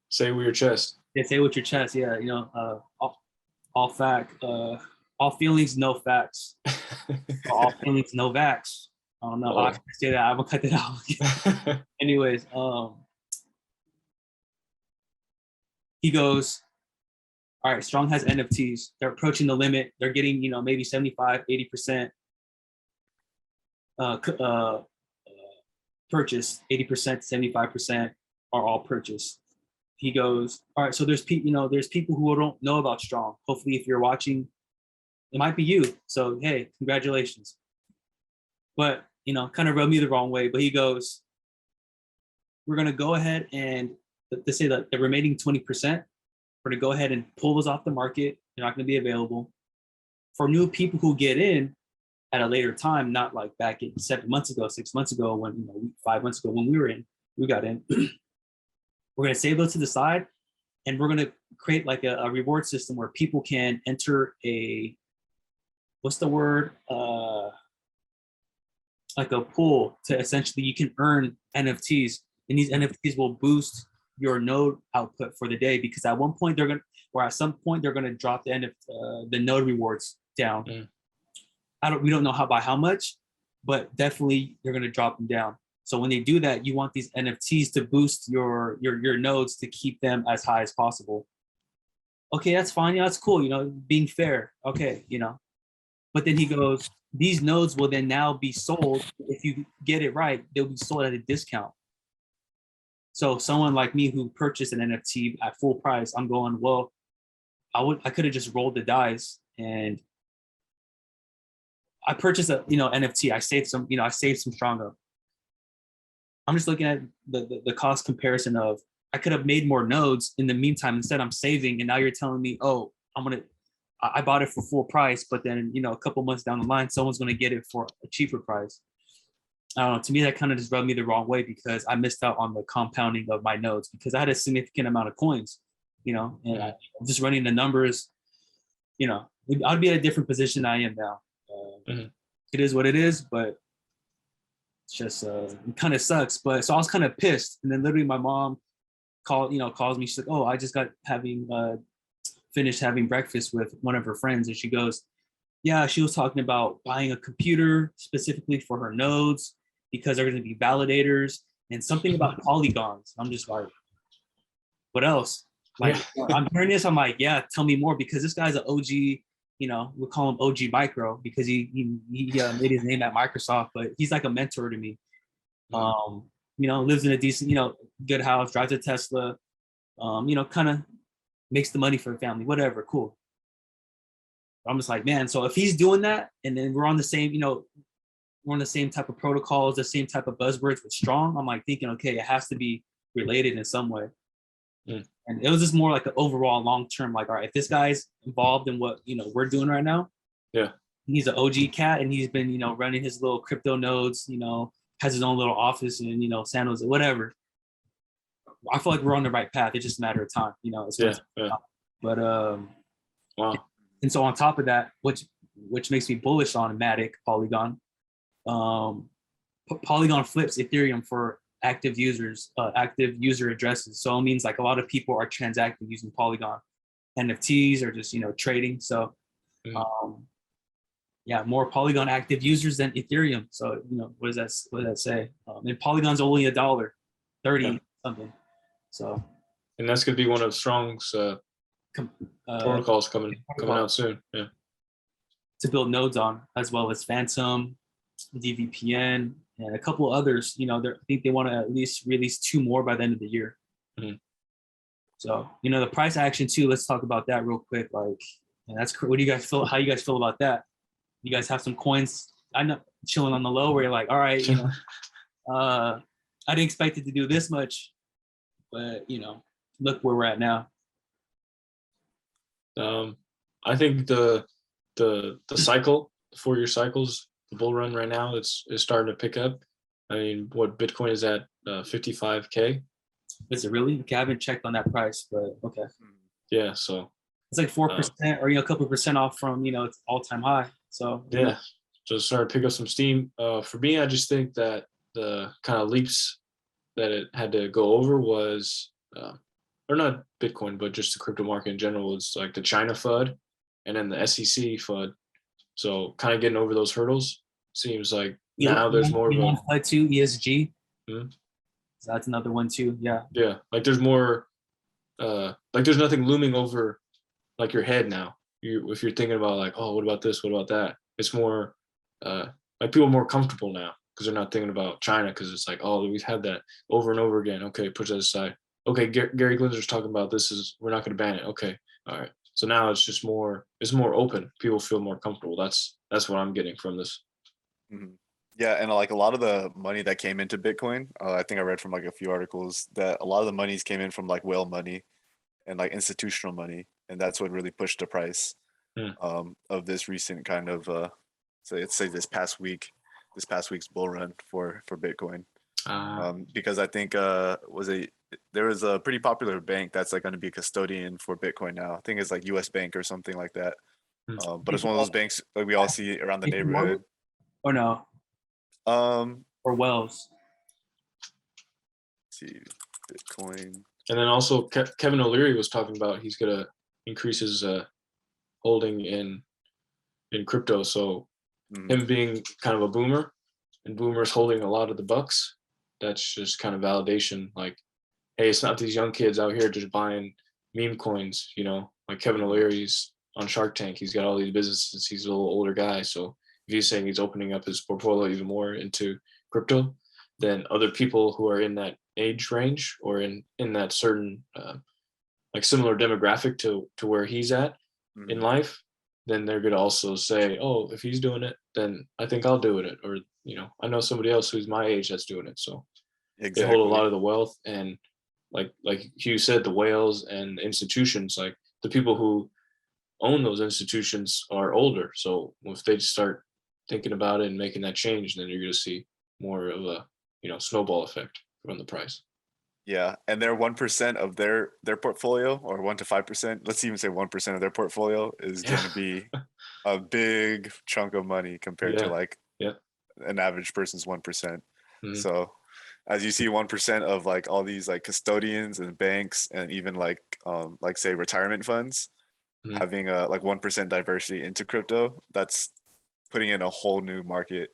Say with your chest. Yeah, say with your chest. Yeah, all fact. All feelings, no facts. All feelings, no vax. I don't know. I can say that. I'm gonna cut that out. Anyways, he goes, all right, Strong has NFTs. They're approaching the limit. They're getting, maybe 75, 80% purchase. 80% to 75% are all purchased. He goes, all right, so there's people who don't know about Strong. Hopefully, if you're watching, it might be you. So, hey, congratulations. But, kind of rubbed me the wrong way. But he goes, we're going to go ahead and let's say that the remaining 20%, we're going to go ahead and pull those off the market. They're not going to be available for new people who get in at a later time, not like back in 7 months ago, 6 months ago, when, you know, 5 months ago when we got in. We're going to save those to the side, and we're going to create like a reward system where people can enter a, what's the word? Like a pool to essentially you can earn NFTs, and these NFTs will boost your node output for the day, because at one point at some point they're gonna drop the node rewards down. We don't know by how much, but definitely they're gonna drop them down. So when they do that, you want these NFTs to boost your nodes to keep them as high as possible. Okay, that's fine. Yeah, that's cool. You know, being fair. Okay, you know. But then he goes, these nodes will then now be sold. If you get it right, they'll be sold at a discount. So someone like me who purchased an NFT at full price, I'm going, well, I could have just rolled the dice and I purchased a NFT. I saved some strong up. I'm just looking at the cost comparison of I could have made more nodes in the meantime. Instead, I'm saving, and now you're telling me, oh, I bought it for full price, but then, you know, a couple months down the line, someone's going to get it for a cheaper price. I don't know. To me, that kind of just rubbed me the wrong way, because I missed out on the compounding of my nodes, because I had a significant amount of coins, you know, and I'm just running the numbers, you know, I'd be at a different position I am now. It is what it is, but it's just, it kind of sucks. But so I was kind of pissed. And then literally my mom calls me. She's like, oh, I just got finished having breakfast with one of her friends, and she goes, yeah, she was talking about buying a computer specifically for her nodes because they're going to be validators and something about polygons. I'm just like, what else? Like, I'm hearing this, I'm like, yeah, tell me more, because this guy's an OG, you know, we'll call him OG Micro because he made his name at Microsoft, but he's like a mentor to me. You know, lives in a decent, you know, good house, drives a Tesla, you know, kind of makes the money for the family, whatever, cool. I'm just like, man, so if he's doing that, and then we're on the same, you know, we're on the same type of protocols, the same type of buzzwords with strong, I'm like thinking, okay, it has to be related in some way. And it was just more like an overall long-term, like, all right, if this guy's involved in what, you know, we're doing right now, he's an OG cat, and he's been, you know, running his little crypto nodes, you know, has his own little office in, you know, San Jose, whatever. I feel like we're on the right path. It's just a matter of time, you know. But wow. And so on top of that, which makes me bullish on Matic, Polygon. Polygon flips Ethereum for active users, active user addresses. So it means like a lot of people are transacting using Polygon. NFTs or just, you know, trading. So yeah, more Polygon active users than Ethereum. So, you know, what does that say? And Polygon's only $1.30 something. So, and that's gonna be one of Strong's protocols coming out soon. Yeah, to build nodes on, as well as Phantom, DVPN, and a couple others. You know, I think they want to at least release 2 more by the end of the year. So, you know, the price action too. Let's talk about that real quick. Like, and that's what do you guys feel? How you guys feel about that? You guys have some coins, I know, chilling on the low, where you're like, all right, you know, I didn't expect it to do this much, but you know, look where we're at now. I think the cycle, the 4-year cycles, the bull run right now, is starting to pick up. I mean, what Bitcoin is at 55K. Is it really? Okay, I haven't checked on that price, but okay. Yeah, so it's like 4%, or you know, a couple percent off from, you know, its all-time high. So yeah, so started to pick up some steam. For me, I just think that the kind of leaps that it had to go over was, or not Bitcoin, but just the crypto market in general. It's like the China FUD and then the SEC FUD. So kind of getting over those hurdles seems like now there's more of a FUD too, ESG. So that's another one too. Yeah. Yeah, like there's more, like there's nothing looming over like your head now. If you're thinking about like, oh, what about this? What about that? It's more like people are more comfortable now because they're not thinking about China, because it's like, oh, we've had that over and over again. Okay, push that aside. Okay, Gary Glinser's talking about this, we're not going to ban it. Okay, all right. So now it's just more, it's more open. People feel more comfortable. That's what I'm getting from this. Yeah, and like a lot of the money that came into Bitcoin, I think I read from like a few articles that a lot of the monies came in from like whale money and like institutional money, and that's what really pushed the price Hmm. of this recent kind of so let's say this past week's bull run for Bitcoin. Because I think there was a pretty popular bank that's like going to be a custodian for Bitcoin now. I think it's like U.S. Bank or something like that. But it's one of those banks like we all see around the JP Morgan? neighborhood. Or no, Let's or Wells. see, Bitcoin. And then also Kevin O'Leary was talking about he's gonna increase his holding in crypto. So him being kind of a boomer, and boomers holding a lot of the bucks, that's just kind of validation. Like, hey, it's not these young kids out here just buying meme coins. You know, like Kevin O'Leary's on Shark Tank. He's got all these businesses. He's a little older guy, so if he's saying he's opening up his portfolio even more into crypto, then other people who are in that age range or in that certain like similar demographic to where he's at in life, then they're gonna also say, oh, if he's doing it, then I think I'll do it. Or, you know, I know somebody else who's my age that's doing it. So they hold a lot of the wealth. And like Hugh said, the whales and institutions, like the people who own those institutions are older. So if they start thinking about it and making that change, then you're gonna see more of a, you know, snowball effect on the price. Yeah, and their 1% of their portfolio, or 1 to 5%, let's even say 1% of their portfolio is going to be a big chunk of money compared to like an average person's 1%. So as you see 1% of like all these like custodians and banks and even like say retirement funds having a like 1% diversity into crypto, that's putting in a whole new market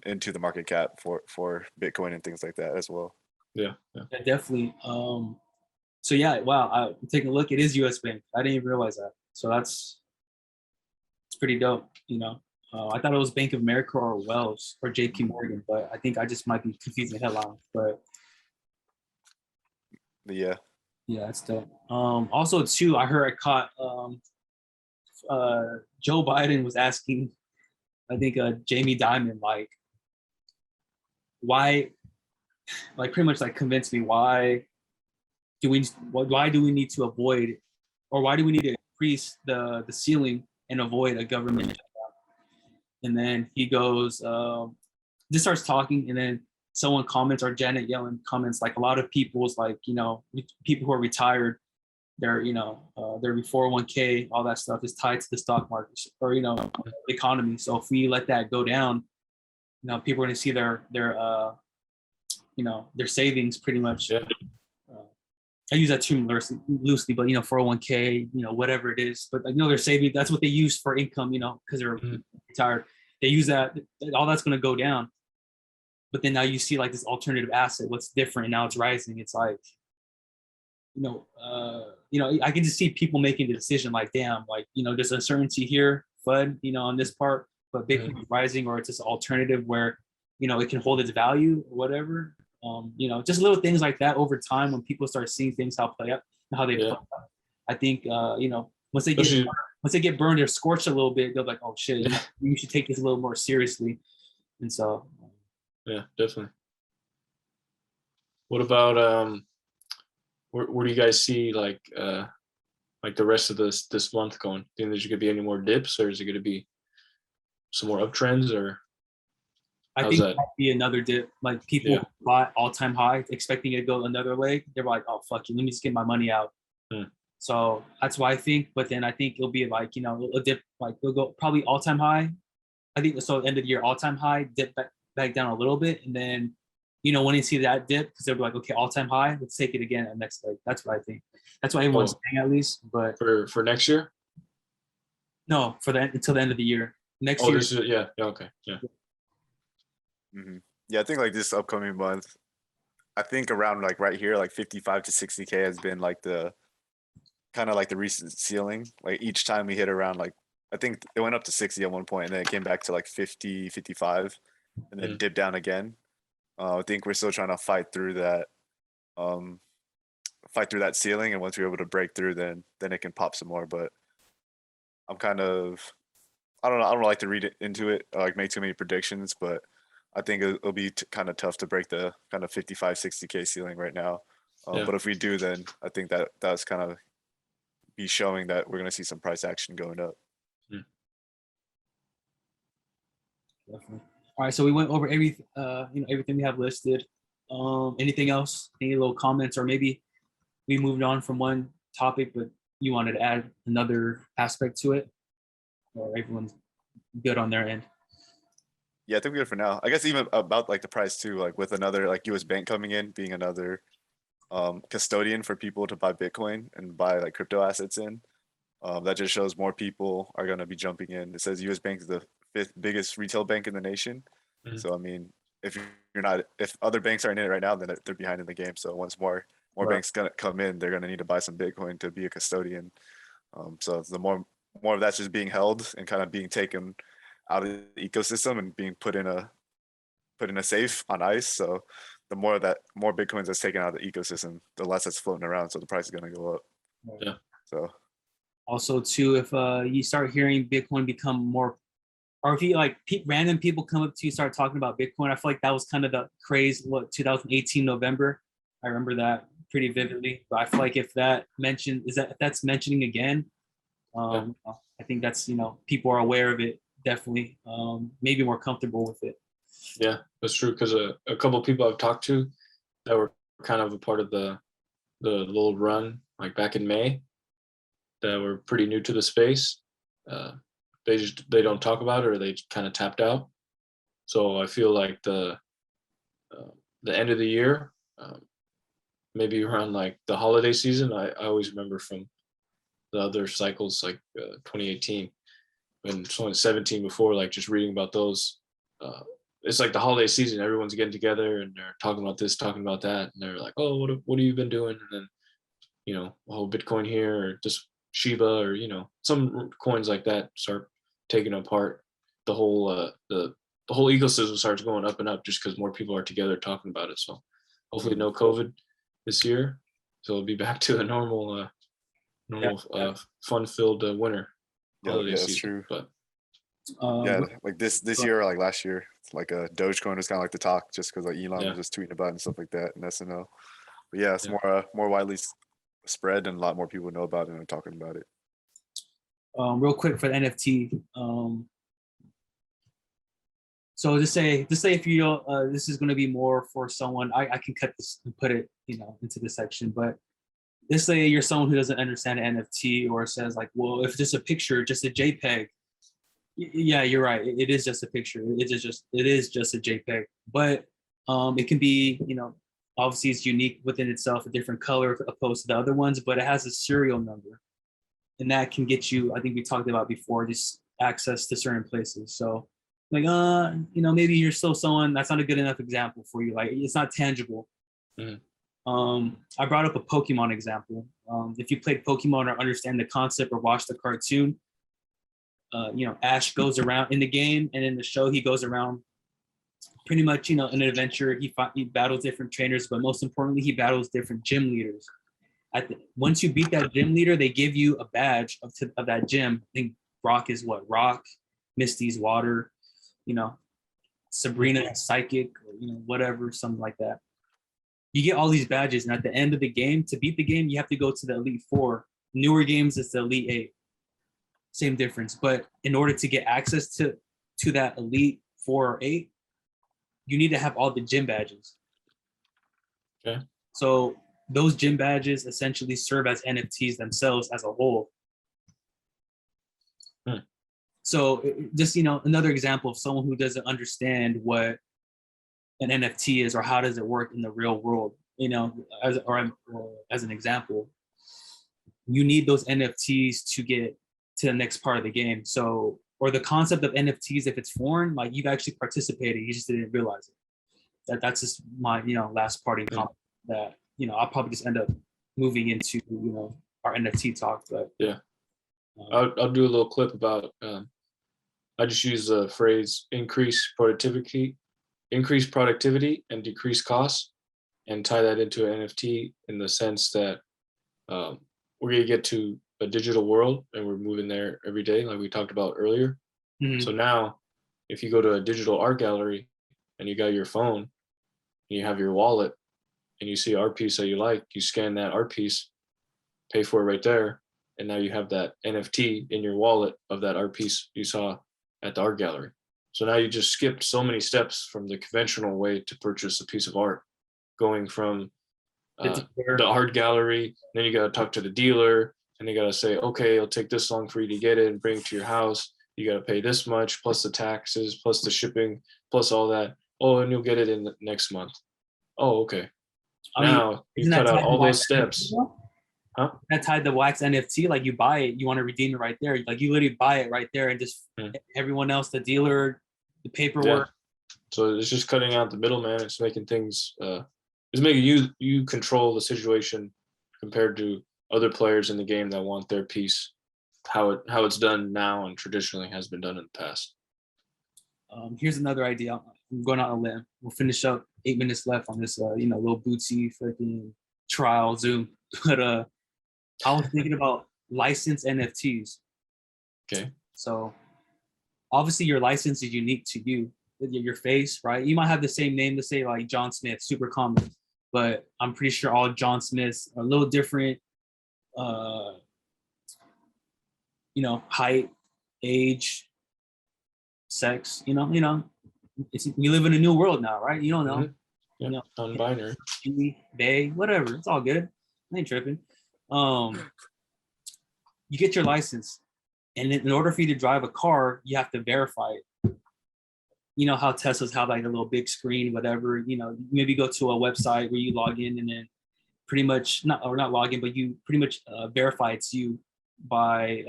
into the market cap for Bitcoin and things like that as well. Yeah, definitely. So yeah, wow. I'm taking a look. It is U.S. Bank. I didn't even realize that. So it's pretty dope. You know, I thought it was Bank of America or Wells or J.P. Morgan, but I think I just might be confusing headlines. But yeah, that's dope. Also too, I caught Joe Biden was asking, I think Jamie Dimon, like, why, like pretty much like convince me why do we need to avoid, or why do we need to increase the ceiling and avoid a government shutdown? And then he goes, just starts talking, and then someone comments, or Janet Yellen comments, like a lot of people's, like, you know, people who are retired, their, you know, their 401k, all that stuff is tied to the stock market, or, you know, the economy. So if we let that go down, you know, people are going to see their you know, their savings pretty much. Yeah. I use that term loosely, but, you know, 401k, you know, whatever it is, but like, you know, they're saving. That's what they use for income, you know, because they're retired. They use that. All that's going to go down. But then now you see like this alternative asset. What's different? Now it's rising. It's like, you know, I can just see people making the decision like, damn, like, you know, there's uncertainty here, FUD, you know, on this part, but Bitcoin is rising, or it's this alternative where, you know, it can hold its value or whatever. You know, just little things like that over time, when people start seeing things how play out, how they play out. I think, you know, once they get burned or scorched a little bit, they're like, oh shit, you should take this a little more seriously. And so, yeah, definitely. What about where do you guys see like the rest of this month going? Do you think there's gonna be any more dips, or is it gonna be some more uptrends, or I think it might be another dip. Like people buy all-time high, expecting it to go another leg. They're like, oh fuck you, let me just get my money out. So that's why I think. But then I think it'll be like, you know, a dip, like it'll go probably all-time high. I think so. End of the year, all-time high, dip back down a little bit, and then, you know, when you see that dip, because they'll be like, okay, all-time high, let's take it again at next leg. That's what I think. That's what everyone's saying, at least. But for next year? No, until the end of the year. Next year. Yeah, okay, yeah. Yeah, I think like this upcoming month, I think around like right here, like 55 to 60K has been like the kind of like the recent ceiling. Like each time we hit around, like, I think it went up to 60 at one point, and then it came back to like 50, 55, and then dipped down again. I think we're still trying to fight through that ceiling, and once we're able to break through, then it can pop some more. But I'm kind of, I don't know, I don't like to read it into it, or like make too many predictions, but I think it'll be kind of tough to break the kind of 55, 60K ceiling right now. Yeah. But if we do, then I think that that's kind of be showing that we're going to see some price action going up. Definitely. All right, so we went over everything we have listed. Anything else? Any little comments, or maybe we moved on from one topic, but you wanted to add another aspect to it, or everyone's good on their end? Yeah, I think we're good for now. I guess even about like the price too, like with another like US bank coming in, being another custodian for people to buy Bitcoin and buy like crypto assets in. That just shows more people are going to be jumping in. It says US Bank is the 5th biggest retail bank in the nation. Mhm. So I mean, if you're not, if other banks aren't in it right now, then they're behind in the game. So once more Right. banks gonna come in, they're gonna need to buy some Bitcoin to be a custodian. So the more of that's just being held and kind of being taken out of the ecosystem and being put in a safe on ice. So the more Bitcoins that's taken out of the ecosystem, the less that's floating around. So the price is gonna go up. Yeah. So Also, too, if you start hearing Bitcoin become more, or if you like random people come up to you, start talking about Bitcoin, I feel like that was kind of the craze. 2018 November? I remember that pretty vividly. But I feel like if that's mentioning again, I think that's people are aware of it. Definitely, maybe more comfortable with it. Yeah, that's true. Because a couple of people I've talked to that were kind of a part of the little run, like back in May, that were pretty new to the space. They don't talk about it, or they kind of tapped out. So I feel like the end of the year, maybe around like the holiday season, I always remember from the other cycles, like 2018 and 2017 before, like just reading about those. It's like the holiday season, everyone's getting together and they're talking about this, talking about that, and they're like, oh, what have you been doing? And then oh, Bitcoin here, or just Shiba, or some coins like that start taking apart. The whole the whole ecosystem starts going up and up just because more people are together talking about it. So hopefully no COVID this year, so it'll be back to a normal fun-filled winter holiday that's season. true. But like this year or like last year, like Dogecoin was kind of like the talk, just because like Elon was just tweeting about it and stuff like that and SNL. But yeah, it's more widely spread and a lot more people know about it and are talking about it. Real quick for the NFT. So just say if you don't, this is going to be more for someone. I can cut this and put it into this section, but let's say you're someone who doesn't understand NFT, or says like, well, if it's just a picture, just a JPEG. Yeah, you're right. It is just a picture. It is just a JPEG. But it can be, obviously it's unique within itself, a different color opposed to the other ones, but it has a serial number, and that can get you. I think we talked about before, just access to certain places. So, like, maybe you're still someone that's not a good enough example for you. Like, it's not tangible. Mm-hmm. I brought up a Pokemon example. If you played Pokemon or understand the concept or watch the cartoon, Ash goes around in the game, and in the show he goes around pretty much, in an adventure. He battles different trainers, but most importantly, he battles different gym leaders. Once you beat that gym leader, they give you a badge of that gym. I think Rock is what? Rock, Misty's water, Sabrina is psychic, or whatever, something like that. You get all these badges, and at the end of the game, to beat the game, you have to go to the Elite Four. Newer games, it's the Elite Eight. Same difference. But in order to get access to that Elite 4 or 8, you need to have all the gym badges. Okay. So those gym badges essentially serve as NFTs themselves as a whole. So just, another example of someone who doesn't understand what an NFT is, or how does it work in the real world, as an example, you need those NFTs to get to the next part of the game. So, or the concept of NFTs, if it's foreign, like you've actually participated, you just didn't realize it. That's just my, last parting comment that, I'll probably just end up moving into, our NFT talk, but yeah. I'll do a little clip about, I just use the phrase increase productivity and decrease costs, and tie that into an NFT in the sense that we're going to get to a digital world, and we're moving there every day, like we talked about earlier. Mm-hmm. So now, if you go to a digital art gallery, and you got your phone, and you have your wallet, and you see art piece that you like, you scan that art piece, pay for it right there, and now you have that NFT in your wallet of that art piece you saw at the art gallery. So now you just skipped so many steps from the conventional way to purchase a piece of art, going from the art gallery, then you got to talk to the dealer, and they got to say, okay, it'll take this long for you to get it and bring it to your house. You got to pay this much, plus the taxes, plus the shipping, plus all that. Oh, and you'll get it in the next month. Oh, okay. Now you cut out all those steps. Huh? That tied to wax NFT, like you buy it, you want to redeem it right there. Like you literally buy it right there, and just everyone else, the dealer, the paperwork. Yeah. So it's just cutting out the middleman. It's making things, it's making you control the situation compared to other players in the game that want their piece, how it's done now and traditionally has been done in the past. Here's another idea. I'm going out on a limb. We'll finish up 8 minutes left on this, little bootsy freaking trial Zoom. But I was thinking about licensed NFTs. Okay. So obviously your license is unique to you, your face, right? You might have the same name, to say like John Smith, super common, but I'm pretty sure all John Smiths are a little different, height, age, sex, we live in a new world now, right? You don't know. Mm-hmm. Yeah, non-binary. They, whatever, it's all good. I ain't tripping. You get your license, and in order for you to drive a car, you have to verify it. You know how Teslas have like a little big screen, whatever, maybe go to a website where you log in and then pretty much not log in, but you pretty much verify it's you by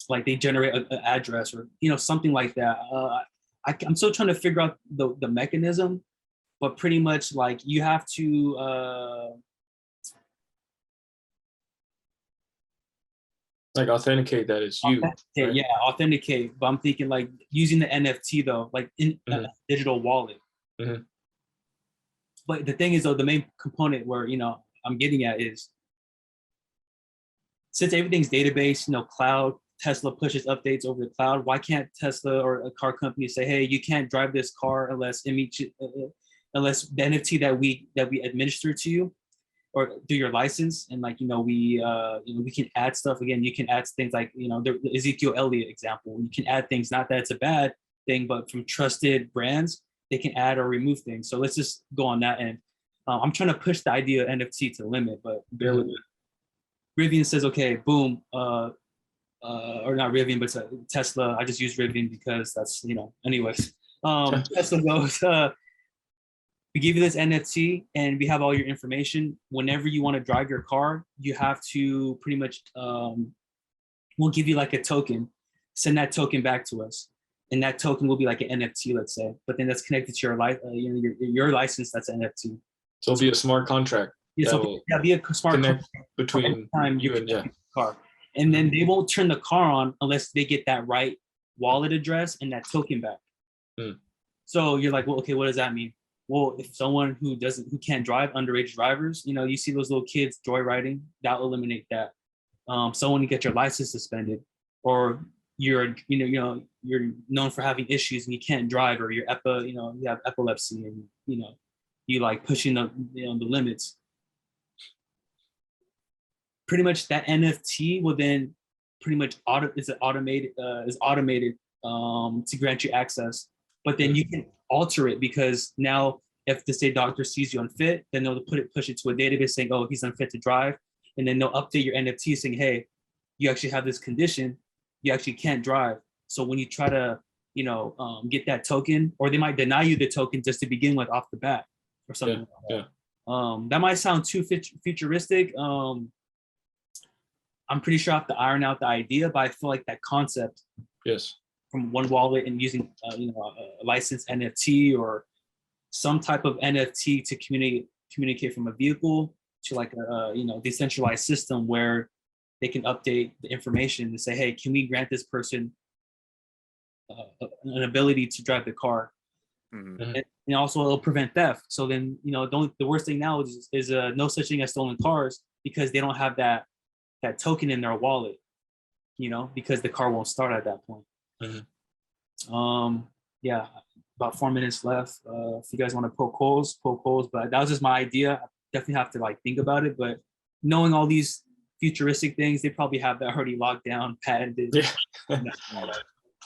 like they generate an address or something like that. I'm still trying to figure out the mechanism, but pretty much like you have to like authenticate that it's you. Right? Yeah, authenticate. But I'm thinking like using the NFT though, like in a digital wallet. Mm-hmm. But the thing is though, the main component where I'm getting at is, since everything's database, cloud, Tesla pushes updates over the cloud. Why can't Tesla or a car company say, hey, you can't drive this car unless the NFT that we administer to you or through your license, and like we can add stuff. Again, you can add things like the Ezekiel Elliott example. You can add things, not that it's a bad thing, but from trusted brands, they can add or remove things. So let's just go on that end. I'm trying to push the idea of NFT to the limit, but bear with me. Rivian says, okay, boom, or not Rivian, but Tesla. I just use Rivian because that's anyways. Tesla goes, we give you this NFT and we have all your information. Whenever you want to drive your car, you have to pretty much, we'll give you like a token, send that token back to us. And that token will be like an NFT, let's say, but then that's connected to your license, that's an NFT. So it'll be a smart contract. Yeah, so be a smart connect between time you and the car. And then they won't turn the car on unless they get that right wallet address and that token back. So you're like, well, okay, what does that mean? Well, if someone who can't drive, underage drivers, you see those little kids joyriding, that'll eliminate that. Someone to get your license suspended, or you're known for having issues and you can't drive, or you have epilepsy and you like pushing the limits. Pretty much that NFT will then pretty much is automated to grant you access, but then you can alter it, because now if the state doctor sees you unfit, then they'll push it to a database saying, oh, he's unfit to drive, and then they'll update your NFT saying, hey, you actually have this condition, you actually can't drive. So when you try to get that token, or they might deny you the token just to begin with off the bat or something like that. That might sound too futuristic. I'm pretty sure I have to iron out the idea, but I feel like that concept, from one wallet and using a licensed NFT or some type of NFT to communicate from a vehicle to like a decentralized system where they can update the information to say, hey, can we grant this person an ability to drive the car? And also it'll prevent theft. So then the worst thing now is no such thing as stolen cars, because they don't have that token in their wallet, because the car won't start at that point. Yeah, about 4 minutes left. If you guys want to poke holes, poke holes. But that was just my idea. I definitely have to like think about it. But knowing all these futuristic things, they probably have that already locked down, patented. Yeah.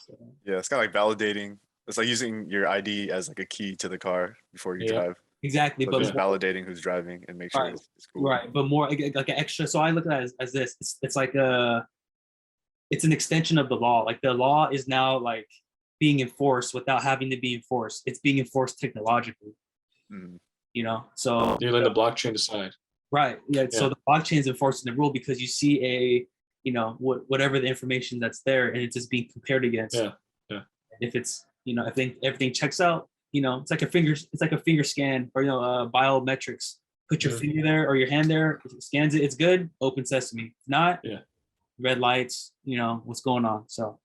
So, Yeah, it's kind of like validating. It's like using your ID as like a key to the car before you Yeah. drive. exactly. So But just validating who's driving and make sure Right. it's cool. right, but more like an extra. So I look at it as this. It's like it's an extension of the law. Like the law is now like being enforced without having to be enforced. It's being enforced technologically. Mhm. You know, so You're letting the blockchain decide. right, yeah. So Yeah. the blockchain is enforcing the rule because you see whatever the information that's there, and it's just being compared against. Yeah, yeah. If it's if everything checks out, it's like a finger scan or biometrics. Put your Mhm. finger there or your hand there, if it scans it, it's good. Open sesame. If not, Yeah. red lights. What's going on. So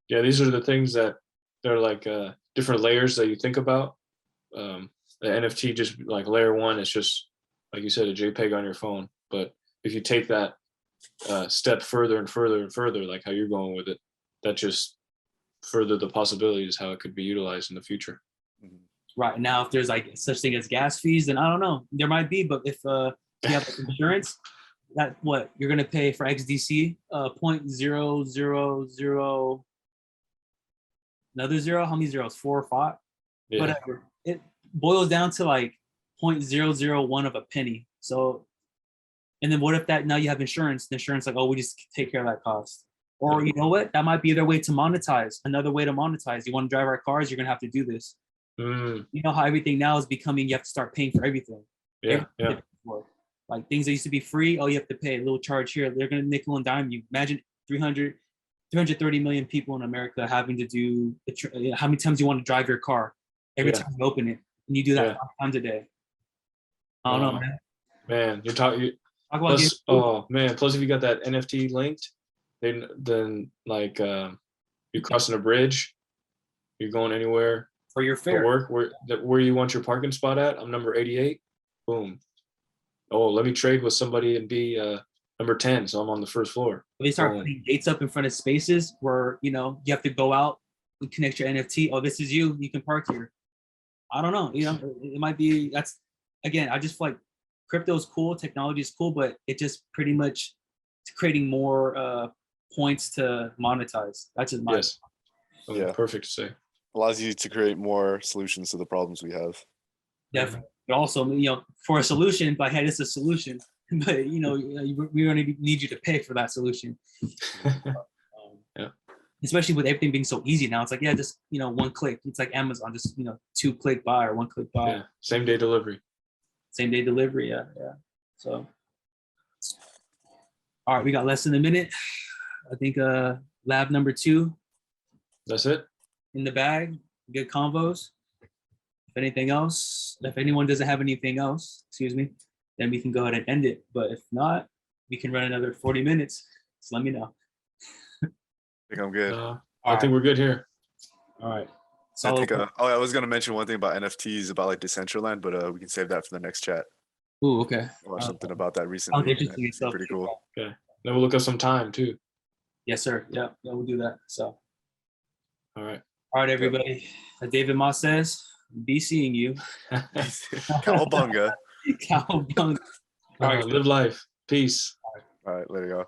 Yeah, these are the things that they're like different layers that you think about. The NFT, just like layer one, it's just like you said, a JPEG on your phone. But if you take that step further and further and further, like how you're going with it, that just further the possibilities how it could be utilized in the future. Mhm. right now, if there's like such thing as gas fees, then I don't know. There might be, but if you have like, insurance, that what you're gonna pay for XDC 0.000 another zero. How many zeros? 4 or 5? Yeah. Whatever. It boils down to like 0.001 of a penny. So, and then what if that now you have insurance? The insurance like, oh, we just take care of that cost. Or you know what? That might be their way to monetize. Another way to monetize. You want to drive our cars? You're gonna have to do this. Mm, You know how everything now is becoming. You have to start paying for everything. yeah, Everything you yeah. have to pay for. Like things that used to be free. Oh, you have to pay a little charge here. They're gonna nickel and dime you. Imagine 330 million people in America having to do how many times you want to drive your car every Yeah. time you open it, and you do that Yeah. 5 times a day. I don't know, Wow. man. Man, you're talking. Talk about getting Plus, oh man, plus if you got that NFT linked, then like you're crossing a bridge, you're going anywhere for your for fare. work, where you want your parking spot at. I'm number 88. Boom. Oh, let me trade with somebody and be number 10, so I'm on the first floor. They start Boom. putting gates up in front of spaces where you have to go out and connect your NFT. Oh, this is you. You can park here. I don't know. It might be. That's again. I just feel like crypto is cool. Technology is cool, but it just pretty much creating more points to monetize. That's just my Yes. Oh, Yeah. Perfect to say. Allows you to create more solutions to the problems we have. definitely. But also, for a solution, but hey, it's a solution. But we're going to need you to pay for that solution. Yeah. Especially with everything being so easy now, it's like just one click. It's like Amazon, just 2-click buy or 1-click buy. Yeah. Same day delivery. Same day delivery. Yeah. So, all right, we got less than a minute. I think lab number 2 That's it. in the bag. Good convos. If anyone doesn't have anything else, then we can go ahead and end it. But if not, we can run another 40 minutes. So let me know. I think I'm good. I think we're good here. All right. I think. I was gonna mention one thing about NFTs about like Decentraland, but we can save that for the next chat. Ooh, okay. I watched something about that Sounds recently. interesting It's stuff. pretty cool. Okay. Then we'll look up some time too. Yes, sir. Yeah, we'll do that. So, All right. all right, everybody. As David Moss says, be seeing you. Cowabunga. Cowabunga. All right. Live life. Peace. All right, let it go.